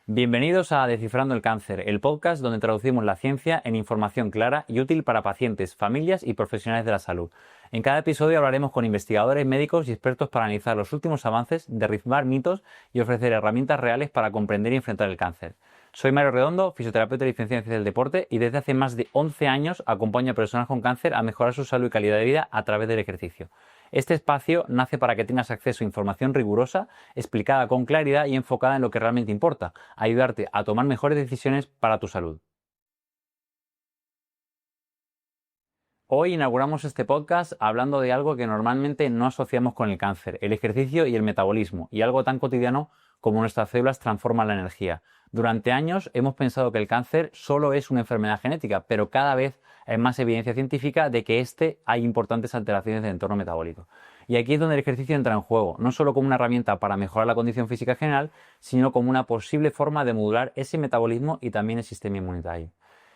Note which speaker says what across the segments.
Speaker 1: Bienvenidos a Descifrando el Cáncer, el podcast donde traducimos la ciencia en información clara y útil para pacientes, familias y profesionales de la salud. En cada episodio hablaremos con investigadores, médicos y expertos para analizar los últimos avances, derribar mitos y ofrecer herramientas reales para comprender y enfrentar el cáncer. Soy Mario Redondo, fisioterapeuta y licenciado en Ciencias del Deporte, y desde hace más de 11 años acompaño a personas con cáncer a mejorar su salud y calidad de vida a través del ejercicio. Este espacio nace para que tengas acceso a información rigurosa, explicada con claridad y enfocada en lo que realmente importa, ayudarte a tomar mejores decisiones para tu salud. Hoy inauguramos este podcast hablando de algo que normalmente no asociamos con el cáncer, el ejercicio y el metabolismo, y algo tan cotidiano como nuestras células transforman la energía. Durante años hemos pensado que el cáncer solo es una enfermedad genética, pero cada vez hay más evidencia científica de que hay importantes alteraciones del entorno metabólico. Y aquí es donde el ejercicio entra en juego, no solo como una herramienta para mejorar la condición física general, sino como una posible forma de modular ese metabolismo y también el sistema inmunitario.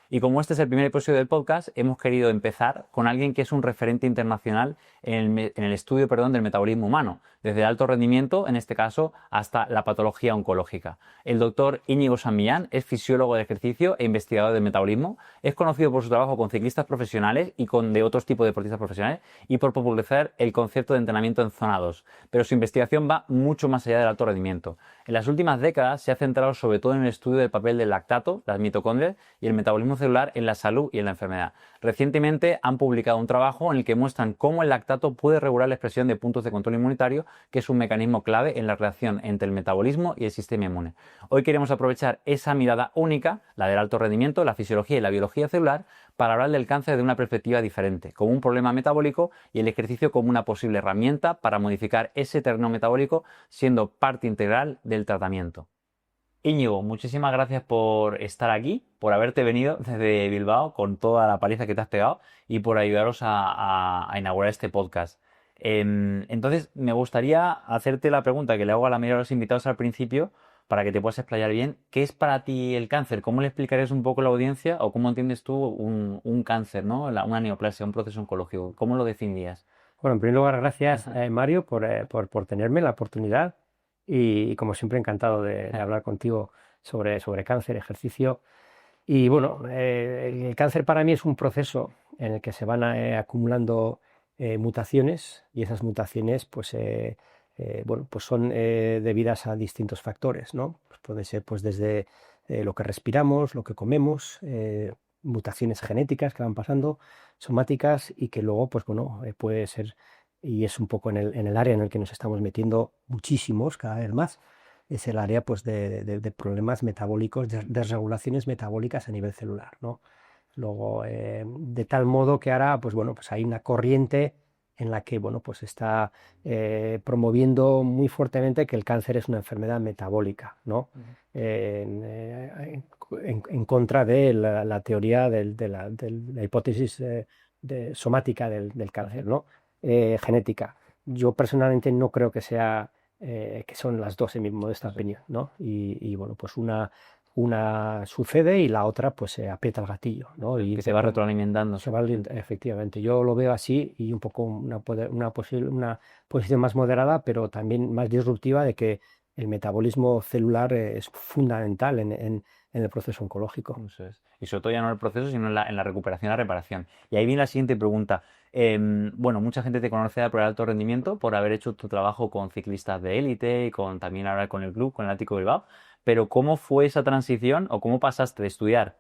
Speaker 1: Y como este es el primer episodio del podcast, hemos querido empezar con alguien que es un referente internacional en el estudio del metabolismo humano, desde el alto rendimiento, en este caso, hasta la patología oncológica. El doctor Íñigo San Millán es fisiólogo de ejercicio e investigador del metabolismo. Es conocido por su trabajo con ciclistas profesionales y de otros tipos de deportistas profesionales y por popularizar el concepto de entrenamiento en zona 2. Pero su investigación va mucho más allá del alto rendimiento. En las últimas décadas se ha centrado sobre todo en el estudio del papel del lactato, las mitocondrias y el metabolismo celular en la salud y en la enfermedad. Recientemente han publicado un trabajo en el que muestran cómo el lactato puede regular la expresión de puntos de control inmunitario, que es un mecanismo clave en la relación entre el metabolismo y el sistema inmune. Hoy queremos aprovechar esa mirada única, la del alto rendimiento, la fisiología y la biología celular, para hablar del cáncer de una perspectiva diferente, como un problema metabólico y el ejercicio como una posible herramienta para modificar ese terreno metabólico, siendo parte integral del tratamiento. Íñigo, muchísimas gracias por estar aquí, por haberte venido desde Bilbao con toda la paliza que te has pegado y por ayudaros a inaugurar este podcast. Entonces, me gustaría hacerte la pregunta que le hago a la mayoría de los invitados al principio para que te puedas explayar bien. ¿Qué es para ti el cáncer? ¿Cómo le explicarías un poco a la audiencia o cómo entiendes tú un cáncer, ¿no? Una neoplasia, un proceso oncológico? ¿Cómo lo definirías?
Speaker 2: Bueno, en primer lugar, gracias, Mario, por tenerme la oportunidad y, como siempre, encantado de hablar contigo sobre cáncer, ejercicio. Y bueno, el cáncer para mí es un proceso en el que se van acumulando mutaciones, y esas mutaciones pues son debidas a distintos factores, ¿no? Pues puede ser pues desde lo que respiramos, lo que comemos, mutaciones genéticas que van pasando, somáticas, y que luego pues bueno, puede ser, y es un poco en el área en el que nos estamos metiendo muchísimos cada vez más, es el área pues de problemas metabólicos, de desregulaciones metabólicas a nivel celular, ¿no? Luego, de tal modo que ahora pues bueno, pues hay una corriente en la que bueno, pues está promoviendo muy fuertemente que el cáncer es una enfermedad metabólica, ¿no? En contra de la teoría de la hipótesis somática del cáncer, ¿no? Genética. Yo personalmente no creo que sea que son las dos en mi modesta opinión, ¿no? Y bueno, pues una sucede y la otra pues se aprieta el gatillo, ¿no? Y
Speaker 1: Que se va retroalimentando.
Speaker 2: efectivamente, yo lo veo así, y un poco una posición más moderada, pero también más disruptiva, de que el metabolismo celular es fundamental en el proceso oncológico.
Speaker 1: Eso es. Y sobre todo ya no en el proceso, sino en la recuperación y la reparación. Y ahí viene la siguiente pregunta. Bueno, mucha gente te conoce por el alto rendimiento, por haber hecho tu trabajo con ciclistas de élite y también ahora con el club, con el Atlético de Bilbao. Pero ¿cómo fue esa transición o cómo pasaste de estudiar?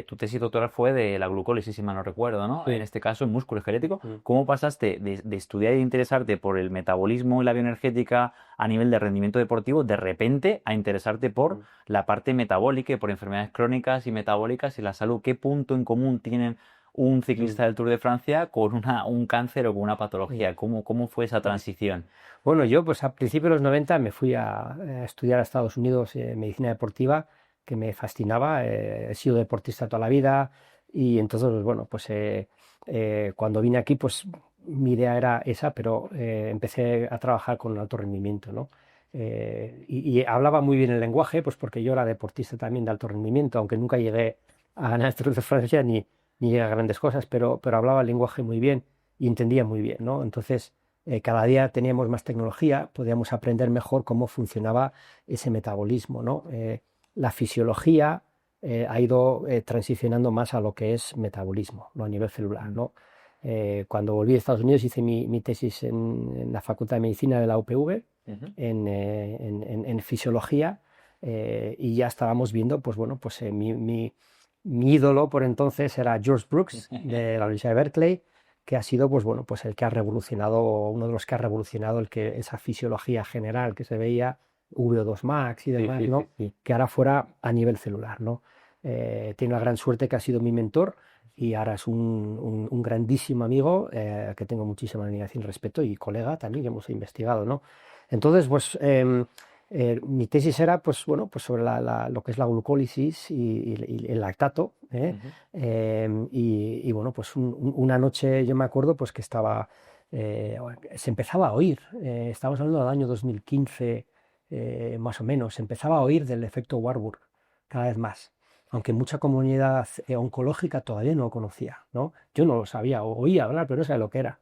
Speaker 1: Tu tesis doctoral fue de la glucólisis, si mal no recuerdo, ¿no? En
Speaker 2: Sí.
Speaker 1: este caso, en músculo esquelético.
Speaker 2: Mm.
Speaker 1: ¿Cómo pasaste de estudiar y de interesarte por el metabolismo y la bioenergética a nivel de rendimiento deportivo, de repente a interesarte por la parte metabólica y por enfermedades crónicas y metabólicas y la salud? ¿Qué punto en común tienen un
Speaker 2: Mm.
Speaker 1: ciclista del Tour de Francia con un cáncer o con una
Speaker 2: Sí.
Speaker 1: patología? ¿Cómo fue esa transición?
Speaker 2: Bueno, yo pues a principios de los 90 me fui a estudiar a Estados Unidos medicina deportiva, que me fascinaba. He sido deportista toda la vida, y entonces pues, bueno, pues cuando vine aquí pues mi idea era esa, pero empecé a trabajar con alto rendimiento, ¿no? Y hablaba muy bien el lenguaje, pues porque yo era deportista también de alto rendimiento, aunque nunca llegué a ganar el Tour de Francia ni llegué a grandes cosas, pero hablaba el lenguaje muy bien y entendía muy bien, ¿no? Entonces cada día teníamos más tecnología, podíamos aprender mejor cómo funcionaba ese metabolismo, ¿no? la fisiología ha ido transicionando más a lo que es metabolismo, ¿no? A nivel celular, ¿no? Cuando volví a Estados Unidos hice mi tesis en la Facultad de Medicina de la UPV en fisiología y ya estábamos viendo, pues bueno, pues mi ídolo por entonces era George Brooks de la Universidad de Berkeley, que ha sido, pues bueno, pues el que ha revolucionado, uno de los que ha revolucionado esa fisiología general que se veía, VO2 Max y demás, ¿no? Que ahora fuera a nivel celular, ¿no? Tiene la gran suerte que ha sido mi mentor y ahora es un grandísimo amigo que tengo muchísima admiración y respeto y colega también que hemos investigado, ¿no? Entonces, pues mi tesis era, pues bueno, pues sobre lo que es la glucólisis y el lactato, y bueno, pues una noche yo me acuerdo pues que se empezaba a oír, estábamos hablando del año 2015, más o menos, se empezaba a oír del efecto Warburg cada vez más, aunque mucha comunidad oncológica todavía no lo conocía, ¿no? Yo no lo sabía, oía hablar, pero no sabía lo que era.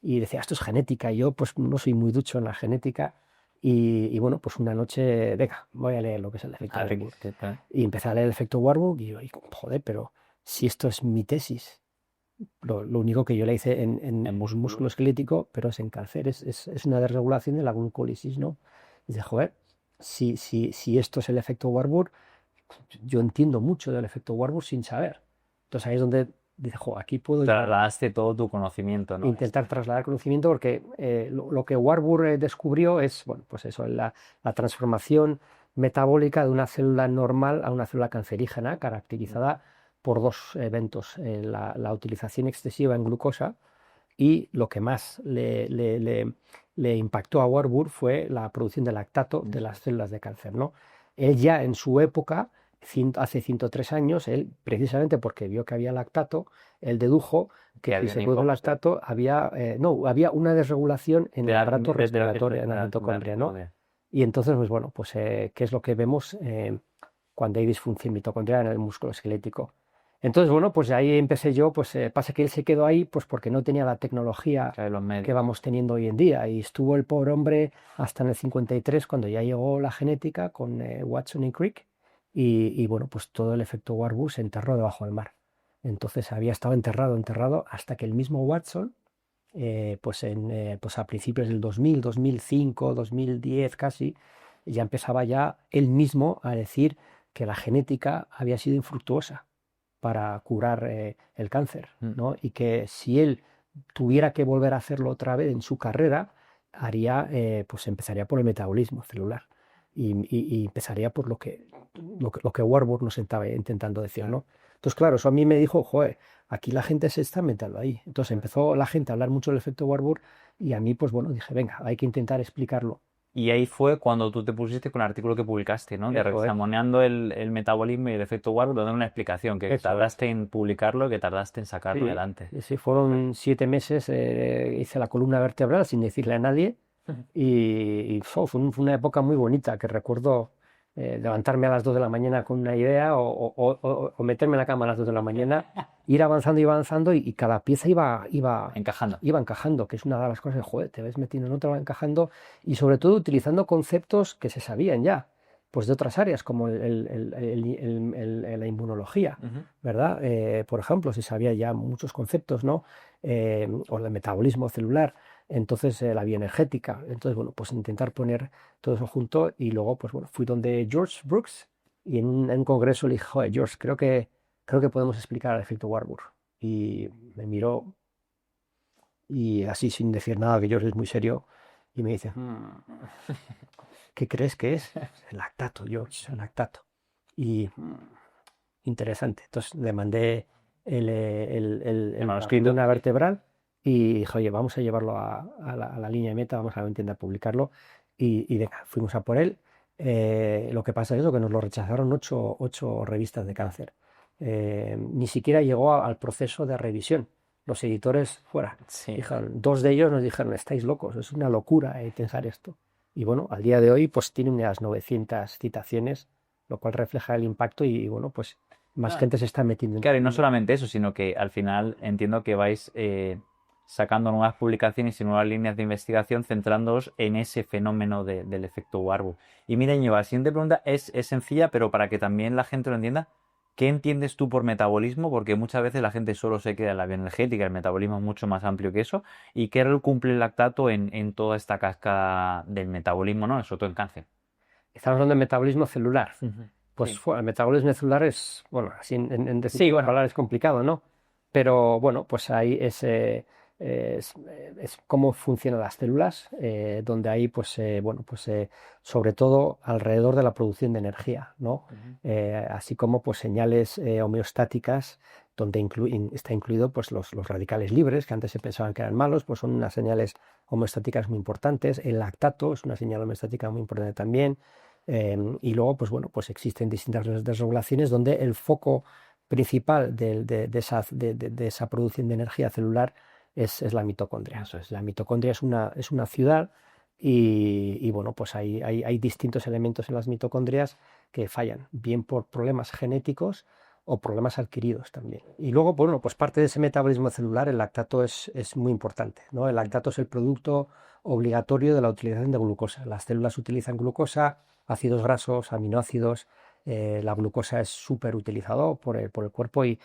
Speaker 2: Y decía, esto es genética, y yo pues no soy muy ducho en la genética, y bueno, pues una noche, venga, voy a leer lo que es el efecto Warburg. Y empecé a leer el efecto Warburg y joder, pero si esto es mi tesis, lo único que yo le hice en músculo esquelético, pero es en cáncer, es una desregulación de la glucólisis, ¿no? Y dice, joder, si esto es el efecto Warburg, yo entiendo mucho del efecto Warburg sin saber. Entonces ahí es donde dice, joder, aquí puedo
Speaker 1: trasladaste todo tu conocimiento, ¿no?
Speaker 2: intentar trasladar conocimiento, porque lo que Warburg descubrió es, bueno, pues eso, la transformación metabólica de una célula normal a una célula cancerígena, caracterizada por dos eventos: la utilización excesiva en glucosa, y lo que más le impactó a Warburg fue la producción de lactato de las células de cáncer, ¿no? Él ya en su época, hace 103 años, él, precisamente porque vio que había lactato, él dedujo que si se produjo lactato había una desregulación en el aparato respiratorio, en la mitocondria, ¿no? Y entonces, pues bueno, pues ¿qué es lo que vemos cuando hay disfunción mitocondrial en el músculo esquelético? Entonces, bueno, pues ahí empecé yo, pues pasa que él se quedó ahí pues porque no tenía la tecnología que vamos teniendo hoy en día, y estuvo el pobre hombre hasta en el 53, cuando ya llegó la genética con Watson y Crick, y bueno, pues todo el efecto Warburg se enterró debajo del mar. Entonces había estado enterrado hasta que el mismo Watson, pues a principios del 2000, 2005, 2010 casi, ya empezaba ya él mismo a decir que la genética había sido infructuosa para curar el cáncer, ¿no? Y que si él tuviera que volver a hacerlo otra vez en su carrera, pues empezaría por el metabolismo celular y empezaría por lo que Warburg nos estaba intentando decir, ¿no? Entonces, claro, eso a mí me dijo, joder, aquí la gente se está metiendo ahí. Entonces empezó la gente a hablar mucho del efecto Warburg, y a mí, pues bueno, dije, venga, hay que intentar explicarlo.
Speaker 1: Y ahí fue cuando tú te pusiste con el artículo que publicaste, ¿no? De Reexaminando el metabolismo y el efecto Warburg, dando una explicación, que tardaste en publicarlo, que tardaste en sacarlo adelante.
Speaker 2: Sí, fueron 7 meses, hice la columna vertebral sin decirle a nadie, y fue una época muy bonita, que recuerdo levantarme a las 2 de la mañana con una idea, o meterme en la cama a las 2 de la mañana, ir avanzando, y cada pieza iba encajando, que es una de las cosas que, joder, te ves metiendo en otra, va encajando, y sobre todo utilizando conceptos que se sabían ya, pues de otras áreas, como la inmunología, ¿verdad? Por ejemplo, se sabía ya muchos conceptos, ¿no? O el metabolismo celular. Entonces, la bioenergética. Entonces, bueno, pues intentar poner todo eso junto, y luego, pues bueno, fui donde George Brooks, y en un congreso le dije, joder, George, creo que podemos explicar el efecto Warburg. Y me miró, y así sin decir nada, que George es muy serio, y me dice, ¿qué crees que es? El lactato, George, el lactato. Y interesante. Entonces le mandé el manuscrito de una vertebral, y dije, oye, vamos a llevarlo a la línea de meta, vamos a intentar publicarlo, y venga, fuimos a por él. Lo que pasa es eso, que nos lo rechazaron 8 revistas de cáncer. Ni siquiera llegó al proceso de revisión. Los editores fuera. Dijeron, 2 de ellos nos dijeron, estáis locos, es una locura pensar esto. Y bueno, al día de hoy pues tiene unas 900 citaciones, lo cual refleja el impacto, y bueno, pues más gente se está metiendo en.
Speaker 1: Claro, y no solamente eso, sino que al final entiendo que vais sacando nuevas publicaciones y nuevas líneas de investigación centrándoos en ese fenómeno del efecto Warburg. Y mira, Íñigo, la siguiente pregunta es sencilla, pero para que también la gente lo entienda. ¿Qué entiendes tú por metabolismo? Porque muchas veces la gente solo se queda en la bioenergética, el metabolismo es mucho más amplio que eso. ¿Y qué rol cumple el lactato en toda esta cascada del metabolismo, ¿no? Sobre todo en cáncer?
Speaker 2: Estamos hablando de metabolismo celular.
Speaker 1: Ujú.
Speaker 2: Pues
Speaker 1: Sí.
Speaker 2: el metabolismo celular es, bueno, así en decir, hablar es complicado, ¿no? Pero bueno, pues ahí es cómo funcionan las células, donde ahí, pues, bueno, pues sobre todo alrededor de la producción de energía, ¿no?
Speaker 1: Ujú.
Speaker 2: Así como pues señales homeostáticas, donde está incluido pues los radicales libres, que antes se pensaban que eran malos, pues son unas señales homeostáticas muy importantes. El lactato es una señal homeostática muy importante también. Y luego, pues bueno, pues existen distintas desregulaciones donde el foco principal de esa producción de energía celular es la mitocondria.
Speaker 1: Eso es.
Speaker 2: La mitocondria es una ciudad y bueno, pues hay distintos elementos en las mitocondrias que fallan, bien por problemas genéticos o problemas adquiridos también. Y luego, bueno, pues parte de ese metabolismo celular, el lactato es muy importante, ¿no? El lactato es el producto obligatorio de la utilización de glucosa. Las células utilizan glucosa, ácidos grasos, aminoácidos. La glucosa es súper utilizado por el cuerpo y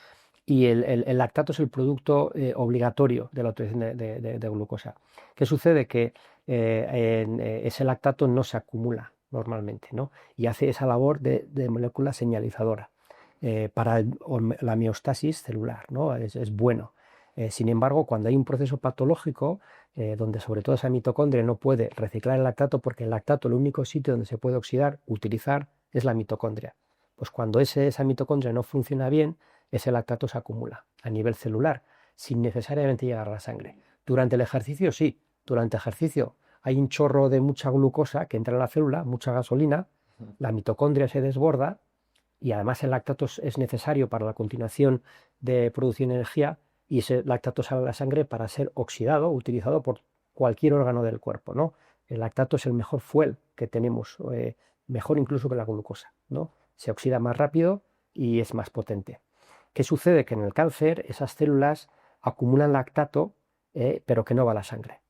Speaker 2: el lactato es el producto obligatorio de la utilización de glucosa. ¿Qué sucede? Que ese lactato no se acumula normalmente, ¿no? Y hace esa labor de molécula señalizadora para la homeostasis celular, ¿no? Es bueno. Sin embargo, cuando hay un proceso patológico, donde sobre todo esa mitocondria no puede reciclar el lactato, porque el lactato, el único sitio donde se puede oxidar, utilizar, es la mitocondria. Pues cuando esa mitocondria no funciona bien, ese lactato se acumula a nivel celular, sin necesariamente llegar a la sangre. Durante el ejercicio, sí. Durante el ejercicio hay un chorro de mucha glucosa que entra en la célula, mucha gasolina, la mitocondria se desborda y además el lactato es necesario para la continuación de producción de energía y ese lactato sale a la sangre para ser oxidado, utilizado por cualquier órgano del cuerpo, ¿no? El lactato es el mejor fuel que tenemos, mejor incluso que la glucosa, ¿no? Se oxida más rápido y es más potente. ¿Qué sucede? Que en el cáncer esas células acumulan lactato, pero que no va a la sangre.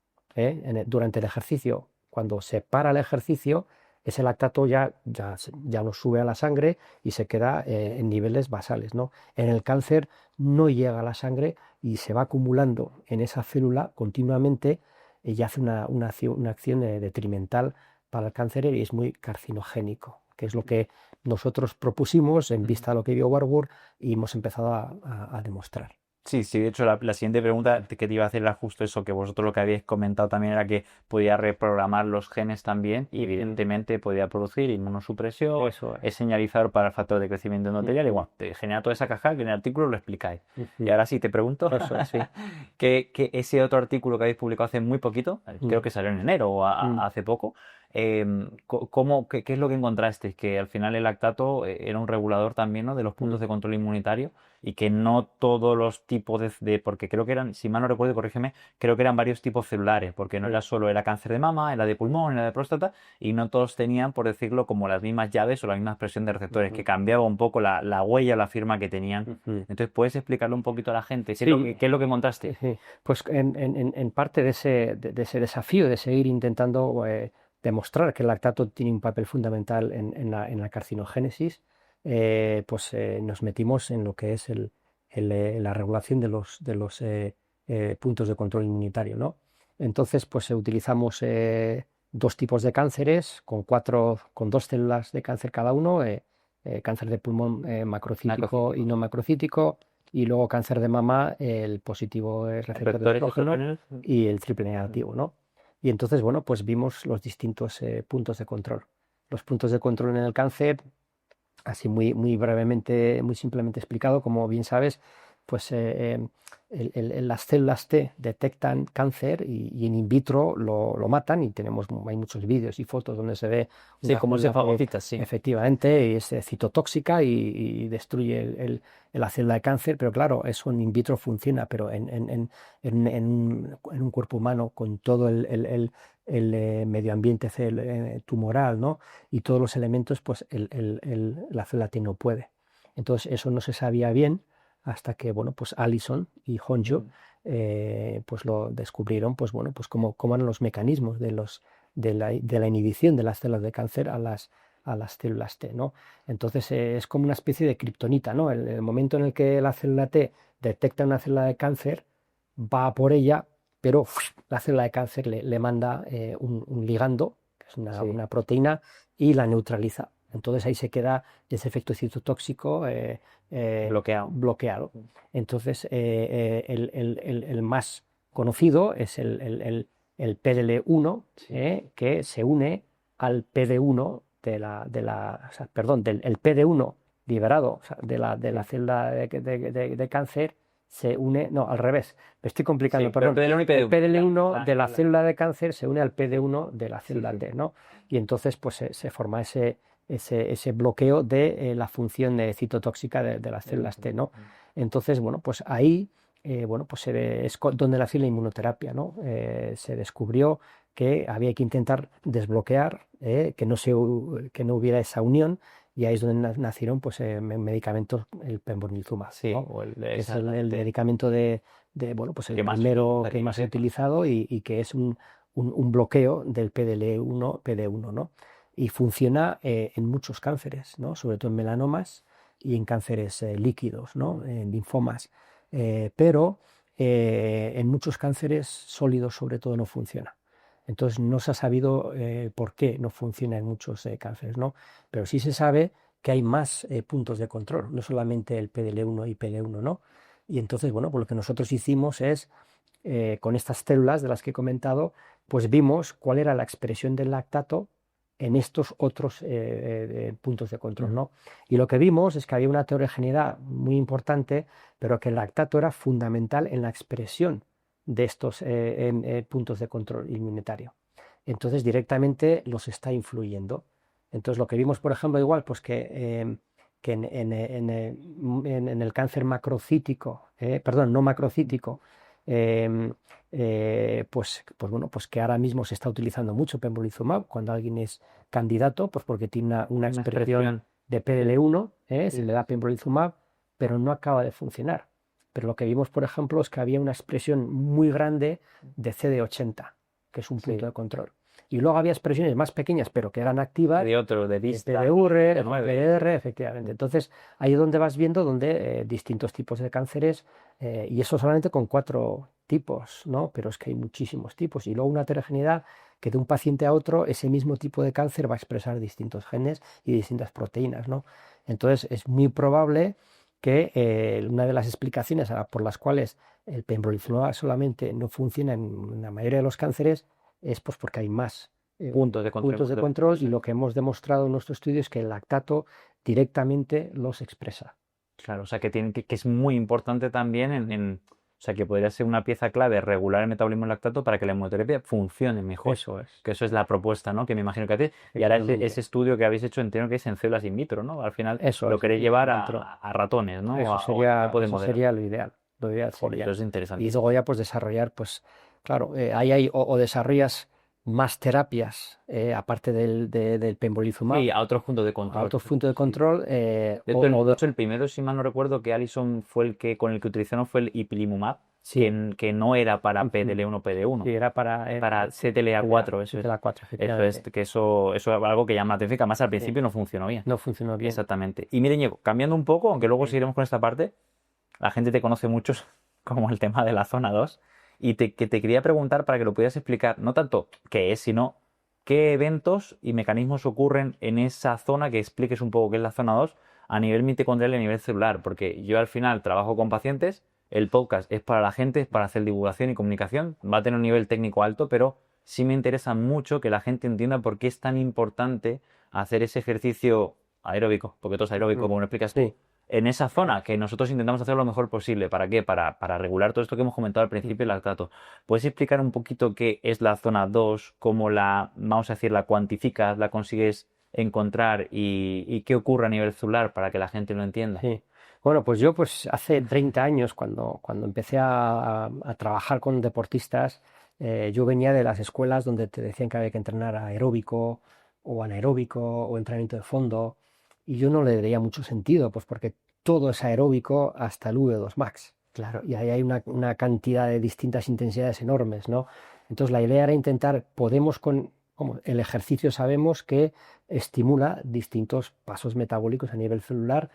Speaker 2: Durante el ejercicio, cuando se para el ejercicio, ese lactato ya no sube a la sangre y se queda en niveles basales, ¿no? En el cáncer no llega a la sangre y se va acumulando en esa célula continuamente y hace una acción detrimental para el cáncer y es muy carcinogénico, que es lo que nosotros propusimos en vista de lo que vio Warburg y hemos empezado a demostrar.
Speaker 1: Sí, sí, de hecho la siguiente pregunta que te iba a hacer era justo eso, que vosotros lo que habéis comentado también era que podía reprogramar los genes también y evidentemente podía producir inmunosupresión,
Speaker 2: Eso
Speaker 1: es señalizador para el factor de crecimiento endotelial y bueno, te genera toda esa caja que en el artículo lo explicáis. Y ahora sí, te pregunto,
Speaker 2: Eso es, sí.
Speaker 1: que ese otro artículo que habéis publicado hace muy poquito, creo que salió en enero o hace poco, ¿qué es lo que encontrasteis? Que al final el lactato era un regulador también, ¿no? De los puntos de control inmunitario y que no todos los tipos porque creo que eran, si mal no recuerdo, corrígeme, creo que eran varios tipos celulares, porque no era solo, era cáncer de mama, era de pulmón, era de próstata, y no todos tenían, por decirlo, como las mismas llaves o la misma expresión de receptores, que cambiaba un poco la huella o la firma que tenían. Entonces, ¿puedes explicarle un poquito a la gente
Speaker 2: Sí.
Speaker 1: qué es lo que encontraste?
Speaker 2: Sí, pues en parte de ese desafío de seguir intentando demostrar que el lactato tiene un papel fundamental en la carcinogénesis, pues nos metimos en lo que es la regulación de los puntos de control inmunitario, ¿no? Entonces, pues utilizamos dos tipos de cánceres con dos células de cáncer cada uno, cáncer de pulmón macrocítico y no macrocítico y luego cáncer de mama, el positivo es receptor de
Speaker 1: Vectores
Speaker 2: estrógeno
Speaker 1: estrógenos.
Speaker 2: y el triple negativo, ¿no? Y entonces, bueno, pues vimos los distintos puntos de control. Los puntos de control en el cáncer, así muy, muy brevemente, muy simplemente explicado, como bien sabes, pues las células T detectan cáncer y in vitro lo matan y hay muchos vídeos y fotos donde se ve
Speaker 1: Sí,
Speaker 2: una
Speaker 1: como se
Speaker 2: célula que
Speaker 1: fagocita, sí.
Speaker 2: efectivamente es citotóxica y destruye la célula de cáncer, pero claro, eso in vitro funciona, pero en un cuerpo humano con todo el medio ambiente tumoral, ¿no? Y todos los elementos, pues la célula T no puede. Entonces eso no se sabía bien hasta que, bueno, pues Allison y Honjo pues lo descubrieron, pues bueno, pues cómo eran los mecanismos de la inhibición de las células de cáncer a las células T, ¿no? Entonces es como una especie de kriptonita, ¿no? El momento en el que la célula T detecta una célula de cáncer, va a por ella, pero la célula de cáncer le manda un ligando, que es una proteína, y la neutraliza. Entonces ahí se queda ese efecto citotóxico bloqueado. Entonces el más conocido es el PDL1, que se une al PD1 el PD1 liberado, o sea, de la célula de cáncer se une, no, al revés, me estoy complicando, perdón.
Speaker 1: PDL1 y
Speaker 2: El PDL1 de la
Speaker 1: célula.
Speaker 2: célula de cáncer se une al PD1 de la célula T, ¿no? Y entonces pues se forma ese bloqueo de la función citotóxica de las células T, ¿no? Entonces, bueno, pues ahí pues es donde nació la inmunoterapia, ¿no? Se descubrió que había que intentar desbloquear, que no hubiera esa unión, y ahí es donde nacieron pues, medicamentos, el pembrolizumab, ¿no? Que es el medicamento bueno, pues el primero que más se ha utilizado y que es un bloqueo del PDL1, PD1, ¿no? Y funciona en muchos cánceres, ¿no? Sobre todo en melanomas y en cánceres líquidos, ¿no? En linfomas. Pero en muchos cánceres sólidos sobre todo no funciona. Entonces no se ha sabido por qué no funciona en muchos cánceres, ¿no? Pero sí se sabe que hay más puntos de control, no solamente el PDL1 y PD1, ¿no? Y entonces, bueno, pues lo que nosotros hicimos es, con estas células de las que he comentado, pues vimos cuál era la expresión del lactato en estos otros puntos de control, ¿no? Y lo que vimos es que había una heterogeneidad muy importante, pero que el lactato era fundamental en la expresión de estos puntos de control inmunitario. Entonces directamente los está influyendo. Entonces lo que vimos, por ejemplo, igual, pues que en el cáncer macrocítico, perdón, no macrocítico, pues bueno, pues que ahora mismo se está utilizando mucho pembrolizumab cuando alguien es candidato, pues porque tiene una expresión de PDL1, se le da pembrolizumab, pero no acaba de funcionar. Pero lo que vimos, por ejemplo, es que había una expresión muy grande de CD80, que es un punto de control. Y luego había expresiones más pequeñas, pero que eran activas,
Speaker 1: De otro, de vista,
Speaker 2: PDR, efectivamente. Entonces, ahí es donde vas viendo distintos tipos de cánceres, y eso solamente con 4 tipos, ¿no? Pero es que hay muchísimos tipos. Y luego una heterogeneidad que de un paciente a otro, ese mismo tipo de cáncer va a expresar distintos genes y distintas proteínas, ¿no? Entonces, es muy probable que una de las explicaciones por las cuales el pembrolizumab solamente no funciona en la mayoría de los cánceres es pues porque hay más
Speaker 1: puntos de
Speaker 2: control, y lo que hemos demostrado en nuestro estudio es que el lactato directamente los expresa.
Speaker 1: Claro, o sea que es muy importante también o sea que podría ser una pieza clave regular el metabolismo del lactato para que la inmunoterapia funcione mejor.
Speaker 2: Eso es.
Speaker 1: Que eso es la propuesta, ¿no? Que me imagino que hacéis. Y ahora ese estudio que habéis hecho entiendo que es en células in vitro, ¿no? Al final
Speaker 2: eso
Speaker 1: lo queréis llevar a ratones, ¿no?
Speaker 2: Eso sería lo ideal. Lo ideal sería.
Speaker 1: Eso es interesante.
Speaker 2: Y luego ya pues desarrollar, pues claro, ahí hay o desarrollas más terapias aparte del pembrolizumab.
Speaker 1: Y a otros puntos de control.
Speaker 2: A otros puntos de control.
Speaker 1: De hecho, el primero, si mal no recuerdo, que Allison fue el que con el que utilizaron fue el ipilimumab, que no era para PDL1, PD1.
Speaker 2: Sí, era para
Speaker 1: CTLA4, eso
Speaker 2: CTLA4,
Speaker 1: eso es, que eso es algo que llama la atención, que además al principio no funcionó bien.
Speaker 2: No funcionó bien.
Speaker 1: Exactamente. Y miren, Diego, cambiando un poco, aunque luego seguiremos con esta parte, la gente te conoce mucho como el tema de la zona 2, y que te quería preguntar para que lo pudieras explicar, no tanto qué es, sino qué eventos y mecanismos ocurren en esa zona, que expliques un poco qué es la zona 2 a nivel mitocondrial y a nivel celular, porque yo al final trabajo con pacientes, el podcast es para la gente, es para hacer divulgación y comunicación, va a tener un nivel técnico alto, pero sí me interesa mucho que la gente entienda por qué es tan importante hacer ese ejercicio aeróbico, porque todo es aeróbico, como lo explicas tú, en esa zona, que nosotros intentamos hacer lo mejor posible. ¿Para qué? Para regular todo esto que hemos comentado al principio, el lactato. ¿Puedes explicar un poquito qué es la zona 2, cómo vamos a decir, la cuantificas, la consigues encontrar y qué ocurre a nivel celular para que la gente lo entienda?
Speaker 2: Sí. Bueno, pues yo hace 30 años, cuando empecé a trabajar con deportistas, yo venía de las escuelas donde te decían que había que entrenar aeróbico o anaeróbico o entrenamiento de fondo, y yo no le daría mucho sentido, pues porque todo es aeróbico hasta el V2 max. Claro, y ahí hay una cantidad de distintas intensidades enormes, ¿no? Entonces la idea era intentar, como el ejercicio sabemos que estimula distintos pasos metabólicos a nivel celular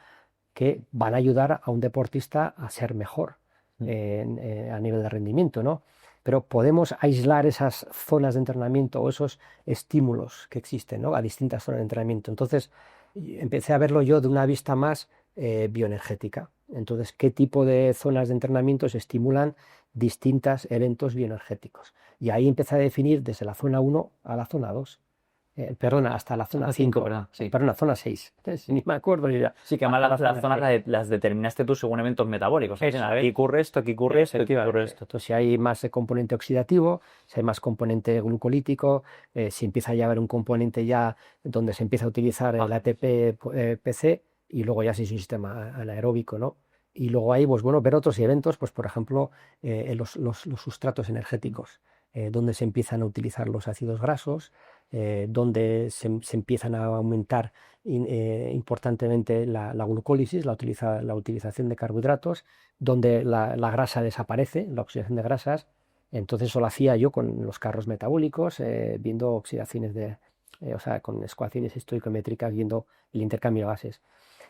Speaker 2: que van a ayudar a un deportista a ser mejor a nivel de rendimiento, ¿no? Pero podemos aislar esas zonas de entrenamiento o esos estímulos que existen, ¿no? A distintas zonas de entrenamiento. Entonces empecé a verlo yo de una vista más bioenergética. Entonces, ¿qué tipo de zonas de entrenamiento se estimulan distintos eventos bioenergéticos? Y ahí empecé a definir desde la zona 1 a la zona 2. Perdona, hasta la zona 5,
Speaker 1: ¿verdad? Sí.
Speaker 2: perdona, zona 6. Ni me acuerdo ya.
Speaker 1: Sí, que además las zonas las determinaste tú según eventos metabólicos. Aquí ocurre esto, aquí ocurre esto, aquí ocurre esto.
Speaker 2: Entonces, si hay más componente oxidativo, si hay más componente glucolítico, si empieza ya a haber un componente ya donde se empieza a utilizar el ATP-PC y luego ya si es un sistema anaeróbico, ¿no? Y luego ahí, pues bueno, ver otros eventos, pues por ejemplo, los sustratos energéticos, donde se empiezan a utilizar los ácidos grasos, donde se empiezan a aumentar importantemente la glucólisis, la utilización de carbohidratos, donde la grasa desaparece, la oxidación de grasas. Entonces eso lo hacía yo con los carros metabólicos, viendo oxidaciones o sea, con ecuaciones estoicométricas, viendo el intercambio de gases.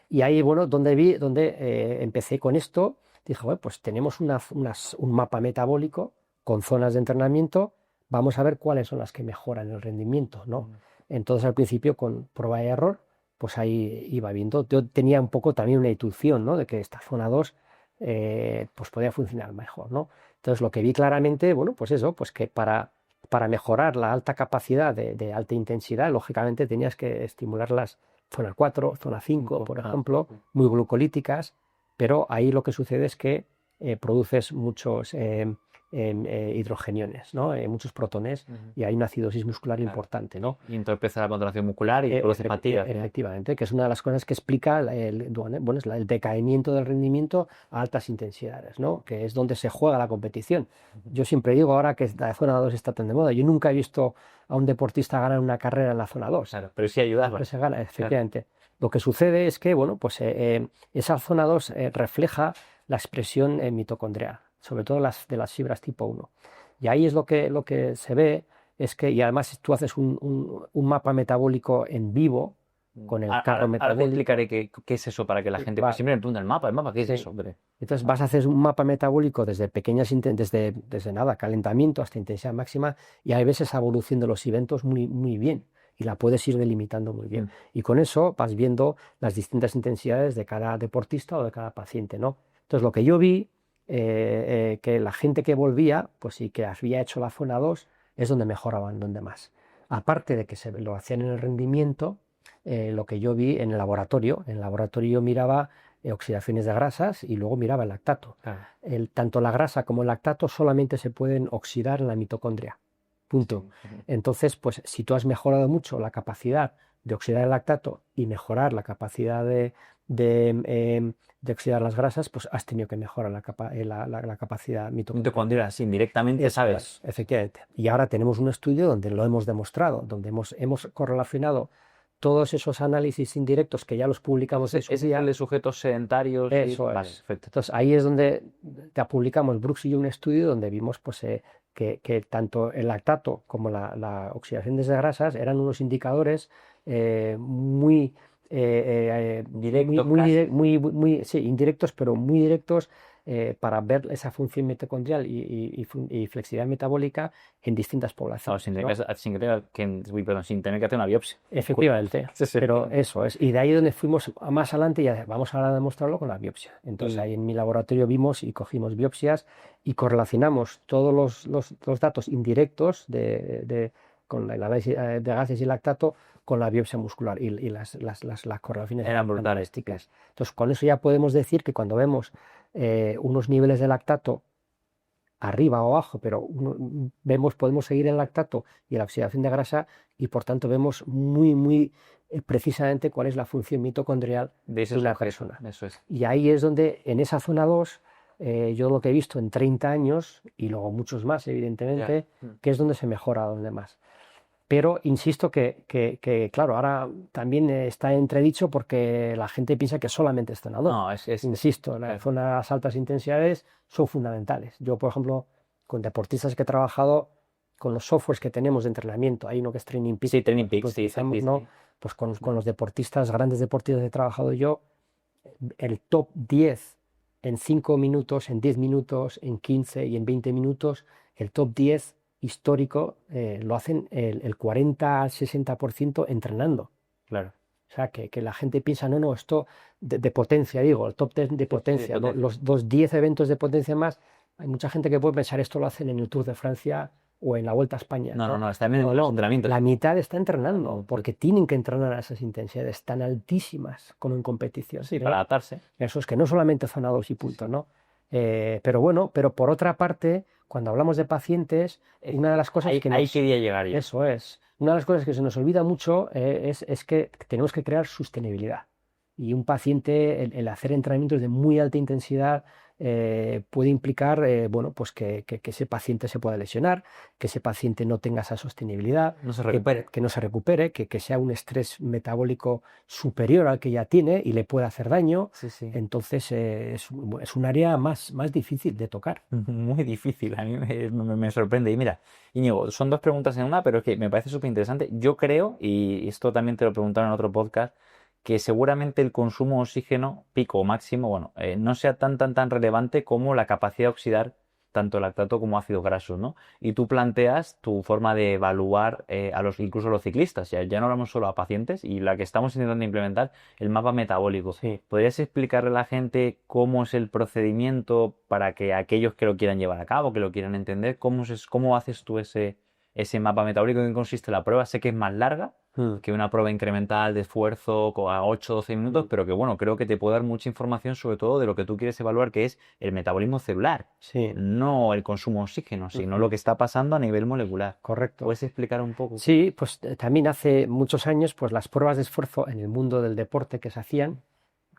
Speaker 2: Y ahí, bueno, donde empecé con esto, dije, bueno, pues tenemos un mapa metabólico con zonas de entrenamiento, vamos a ver cuáles son las que mejoran el rendimiento, ¿no? Entonces al principio con prueba y error, pues ahí iba viendo. Yo tenía un poco también una intuición, ¿no? De que esta zona 2 pues podía funcionar mejor, ¿no? Entonces lo que vi claramente, bueno, pues eso, pues que para mejorar la alta capacidad de alta intensidad, lógicamente tenías que estimular las zona 4, zona 5, por ejemplo, muy glucolíticas, pero ahí lo que sucede es que produces muchos hidrogeniones, ¿no? Muchos protones, y hay una acidosis muscular importante, ¿no?
Speaker 1: Y entonces empieza la contracción muscular y produce fatiga.
Speaker 2: Efectivamente, que es una de las cosas que explica el decaimiento del rendimiento a altas intensidades, ¿no? Que es donde se juega la competición. Yo siempre digo, ahora que la zona 2 está tan de moda, yo nunca he visto a un deportista ganar una carrera en la zona 2.
Speaker 1: Claro, pero sí ayuda.
Speaker 2: Siempre se gana, efectivamente. Claro. Lo que sucede es que, bueno, pues esa zona 2 refleja la expresión mitocondrial, sobre todo de las fibras tipo 1. Y ahí es lo que se ve, es que, y además tú haces un mapa metabólico en vivo, con el carro metabólico.
Speaker 1: Ahora te explicaré qué es eso para que la gente,
Speaker 2: vale.
Speaker 1: Siempre me pregunta el mapa, ¿qué es eso? Hombre?
Speaker 2: Entonces vas a hacer un mapa metabólico desde desde nada, calentamiento hasta intensidad máxima, y ahí ves esa evolución de los eventos muy, muy bien, y la puedes ir delimitando muy bien. Y con eso vas viendo las distintas intensidades de cada deportista o de cada paciente, ¿no? Entonces lo que yo vi, que la gente que volvía, pues sí, que había hecho la zona 2, es donde mejoraban, donde más. Aparte de que lo hacían en el rendimiento, lo que yo vi en el laboratorio yo miraba oxidaciones de grasas y luego miraba el lactato. Tanto la grasa como el lactato solamente se pueden oxidar en la mitocondria. Punto. Sí. Entonces, pues si tú has mejorado mucho la capacidad de oxidar el lactato y mejorar la capacidad de oxidar las grasas, pues has tenido que mejorar la capacidad mitocondrial.
Speaker 1: Sí, indirectamente, ¿sabes?
Speaker 2: Efectivamente. Y ahora tenemos un estudio donde lo hemos demostrado, donde hemos correlacionado todos esos análisis indirectos que ya los publicamos.
Speaker 1: Es el de sujetos sedentarios.
Speaker 2: Eso es. Vale, perfecto. Entonces ahí es donde ya publicamos Brooks y yo un estudio donde vimos pues, que tanto el lactato como la oxidación de grasas eran unos indicadores muy
Speaker 1: directos,
Speaker 2: sí, indirectos, pero muy directos para ver esa función mitocondrial y flexibilidad metabólica en distintas poblaciones.
Speaker 1: Claro, sin tener que hacer una biopsia.
Speaker 2: Efectivamente, pero eso es. Y de ahí donde fuimos más adelante, ya vamos ahora a demostrarlo con la biopsia. Entonces ahí en mi laboratorio vimos y cogimos biopsias y correlacionamos todos los datos indirectos con el análisis de gases y lactato con la biopsia muscular, y las correlaciones
Speaker 1: eran brutales.
Speaker 2: Entonces con eso ya podemos decir que cuando vemos unos niveles de lactato arriba o abajo, pero podemos seguir el lactato y la oxidación de grasa, y por tanto vemos muy, muy precisamente cuál es la función mitocondrial de una persona.
Speaker 1: Eso es.
Speaker 2: Y ahí es donde, en esa zona 2, yo lo que he visto en 30 años, y luego muchos más, evidentemente, que es donde se mejora donde más. Pero insisto claro, ahora también está entredicho porque la gente piensa que solamente es zonador.
Speaker 1: No,
Speaker 2: Insisto, las
Speaker 1: claro.
Speaker 2: zonas altas intensidades son fundamentales. Yo, por ejemplo, con deportistas que he trabajado, con los softwares que tenemos de entrenamiento, hay uno que es Training Peaks,
Speaker 1: Sí, Training
Speaker 2: lo
Speaker 1: Peaks, sí,
Speaker 2: utilizamos,
Speaker 1: sí,
Speaker 2: ¿no?
Speaker 1: sí.
Speaker 2: Pues con los deportistas, grandes deportistas que he trabajado yo, el top 10 en 5 minutos, en 10 minutos, en 15 y en 20 minutos, el top 10 histórico lo hacen el 40 al 60% entrenando.
Speaker 1: Claro.
Speaker 2: O sea, que la gente piensa, no, esto de potencia, digo, el top 10 de potencia,
Speaker 1: de potencia.
Speaker 2: los 10 eventos de potencia más, hay mucha gente que puede pensar, esto lo hacen en el Tour de Francia o en la Vuelta a España.
Speaker 1: No, están en los
Speaker 2: No,
Speaker 1: entrenamientos.
Speaker 2: la mitad está entrenando,
Speaker 1: No,
Speaker 2: porque tienen que entrenar a esas intensidades tan altísimas como en competición.
Speaker 1: Sí, para adaptarse.
Speaker 2: Eso es que no solamente zona 2 y punto, ¿no? Pero bueno, pero por otra parte, cuando hablamos de pacientes, una de las cosas que
Speaker 1: Ahí quería llegar yo.
Speaker 2: Eso es. Una de las cosas que se nos olvida mucho es que tenemos que crear sostenibilidad. Y un paciente, el hacer entrenamientos de muy alta intensidad puede implicar bueno, pues que ese paciente se pueda lesionar, que ese paciente no tenga esa sostenibilidad,
Speaker 1: No se recupere.
Speaker 2: que no se recupere, que sea un estrés metabólico superior al que ya tiene y le pueda hacer daño.
Speaker 1: Sí.
Speaker 2: Entonces es un área más difícil de tocar.
Speaker 1: Muy difícil, a mí me sorprende. Y mira, Íñigo, son dos preguntas en una, pero es que me parece súper interesante. Yo creo, y esto también te lo preguntaron en otro podcast, que seguramente el consumo de oxígeno pico o máximo, bueno, no sea tan relevante como la capacidad de oxidar tanto lactato como ácidos grasos, ¿no? Y tú planteas tu forma de evaluar incluso a los ciclistas, ya no hablamos solo a pacientes, y la que estamos intentando implementar, el mapa metabólico.
Speaker 2: Sí.
Speaker 1: ¿Podrías explicarle a la gente cómo es el procedimiento para que aquellos que lo quieran llevar a cabo, que lo quieran entender, cómo haces tú ese mapa metabólico? ¿En qué consiste la prueba? Sé que es más larga que una prueba incremental de esfuerzo a 8 o 12 minutos, pero que bueno, creo que te puede dar mucha información sobre todo de lo que tú quieres evaluar, que es el metabolismo celular,
Speaker 2: Sí.
Speaker 1: no el consumo de oxígeno, sino lo que está pasando a nivel molecular.
Speaker 2: Correcto.
Speaker 1: ¿Puedes explicar un poco?
Speaker 2: Sí, pues también hace muchos años pues las pruebas de esfuerzo en el mundo del deporte que se hacían,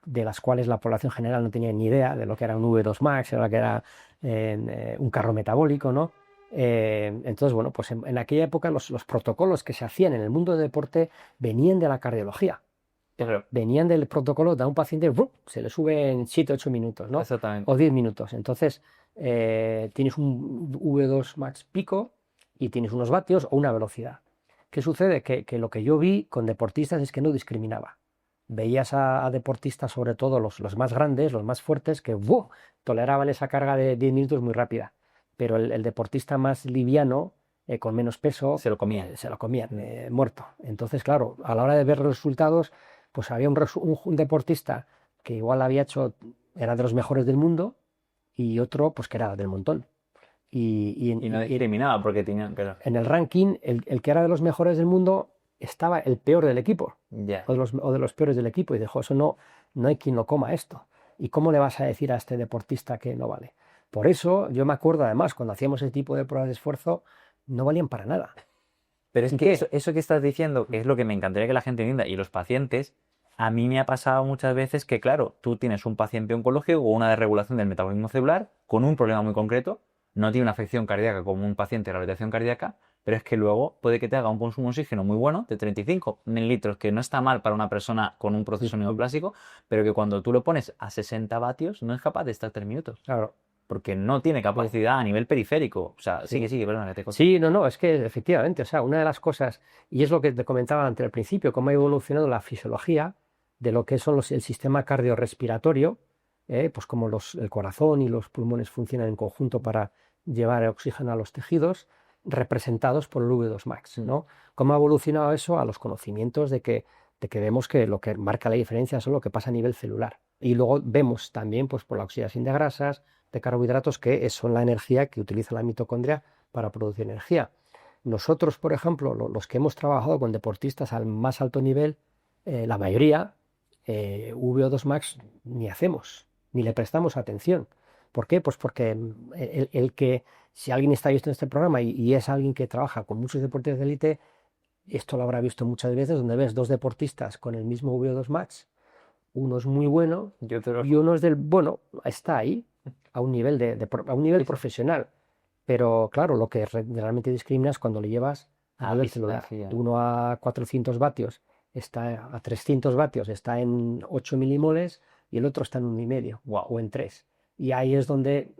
Speaker 2: de las cuales la población general no tenía ni idea de lo que era un V2 Max, de lo que era un carro metabólico, ¿no? Entonces, bueno, pues en aquella época los protocolos que se hacían en el mundo del deporte venían de la cardiología.
Speaker 1: Claro.
Speaker 2: Venían del protocolo de a un paciente, se le sube en 7 8 minutos, ¿no?
Speaker 1: Exactamente.
Speaker 2: O 10 minutos. Entonces, tienes un V2 Max pico y tienes unos vatios o una velocidad. ¿Qué sucede? Que lo que yo vi con deportistas es que no discriminaba. Veías a deportistas, sobre todo los más grandes, los más fuertes, que toleraban esa carga de 10 minutos muy rápida. Pero el deportista más liviano, con menos peso,
Speaker 1: Se lo comían.
Speaker 2: Muerto. Entonces, claro, a la hora de ver los resultados, pues había un deportista que igual había hecho, era de los mejores del mundo, y otro, pues que era del montón.
Speaker 1: Y no discriminaba porque tenían, claro.
Speaker 2: En el ranking, el que era de los mejores del mundo estaba el peor del equipo,
Speaker 1: Ya.
Speaker 2: o de los peores del equipo, y dijo, eso no hay quien lo coma esto. ¿Y cómo le vas a decir a este deportista que no vale? Por eso yo me acuerdo además, cuando hacíamos ese tipo de pruebas de esfuerzo, no valían para nada.
Speaker 1: Pero es que eso que estás diciendo, que es lo que me encantaría que la gente entienda, y los pacientes, a mí me ha pasado muchas veces que, claro, tú tienes un paciente oncológico o una desregulación del metabolismo celular con un problema muy concreto, no tiene una afección cardíaca como un paciente de rehabilitación cardíaca, pero es que luego puede que te haga un consumo de oxígeno muy bueno, de 35 mililitros, que no está mal para una persona con un proceso neoplásico, pero que cuando tú lo pones a 60 vatios no es capaz de estar 3 minutos.
Speaker 2: Claro.
Speaker 1: Porque no tiene capacidad a nivel periférico. O sea, sigue, perdona, que te corto.
Speaker 2: Sí, no, es que efectivamente, o sea, una de las cosas, y es lo que te comentaba antes al principio, cómo ha evolucionado la fisiología de lo que son el sistema cardiorrespiratorio, pues como el corazón y los pulmones funcionan en conjunto para llevar el oxígeno a los tejidos, representados por el V2 Max, ¿no? ¿Cómo ha evolucionado eso a los conocimientos de que vemos que lo que marca la diferencia es lo que pasa a nivel celular? Y luego vemos también, pues por la oxidación de grasas, de carbohidratos, que son la energía que utiliza la mitocondria para producir energía. Nosotros, por ejemplo, los que hemos trabajado con deportistas al más alto nivel, la mayoría, VO2 Max ni hacemos, ni le prestamos atención. ¿Por qué? Pues porque el que, si alguien está visto en este programa y es alguien que trabaja con muchos deportistas de élite, esto lo habrá visto muchas veces, donde ves dos deportistas con el mismo VO2 Max, uno es muy bueno y uno es bueno, está ahí, a un nivel, a un nivel profesional. Pero claro, lo que realmente discrimina es cuando le llevas a nivel celular. De 1 a 400 vatios está a 300 vatios está en 8 milimoles y el otro está en 1,5
Speaker 1: Wow.
Speaker 2: o en 3. Y ahí es donde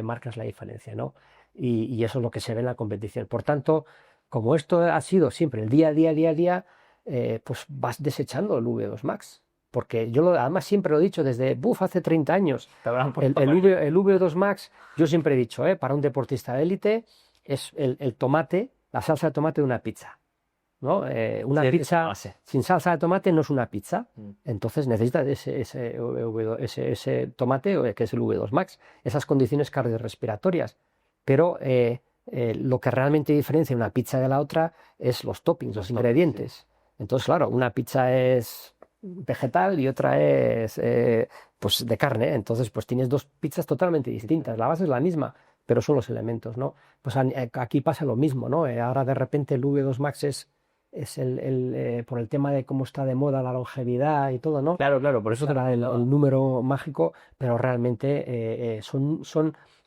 Speaker 2: marcas la diferencia, ¿no? Y eso es lo que se ve en la competición. Por tanto, como esto ha sido siempre el día a día, pues vas desechando el V2 Max. Porque además siempre lo he dicho desde hace 30 años. El V2 Max, yo siempre he dicho, para un deportista de élite, es el tomate, la salsa de tomate de una pizza, ¿no? Una pizza sin salsa de tomate no es una pizza. Entonces necesitas ese tomate, que es el V2 Max, esas condiciones cardiorrespiratorias. Pero lo que realmente diferencia una pizza de la otra es los toppings, los ingredientes. Sí. Entonces, claro, una pizza es vegetal y otra es pues de carne. Entonces, pues tienes dos pizzas totalmente distintas. La base es la misma, pero son los elementos, ¿no? Pues aquí pasa lo mismo, ¿no? Ahora de repente el V2 Max es por el tema de cómo está de moda la longevidad y todo, ¿no?
Speaker 1: Claro, por eso
Speaker 2: será el número mágico, pero realmente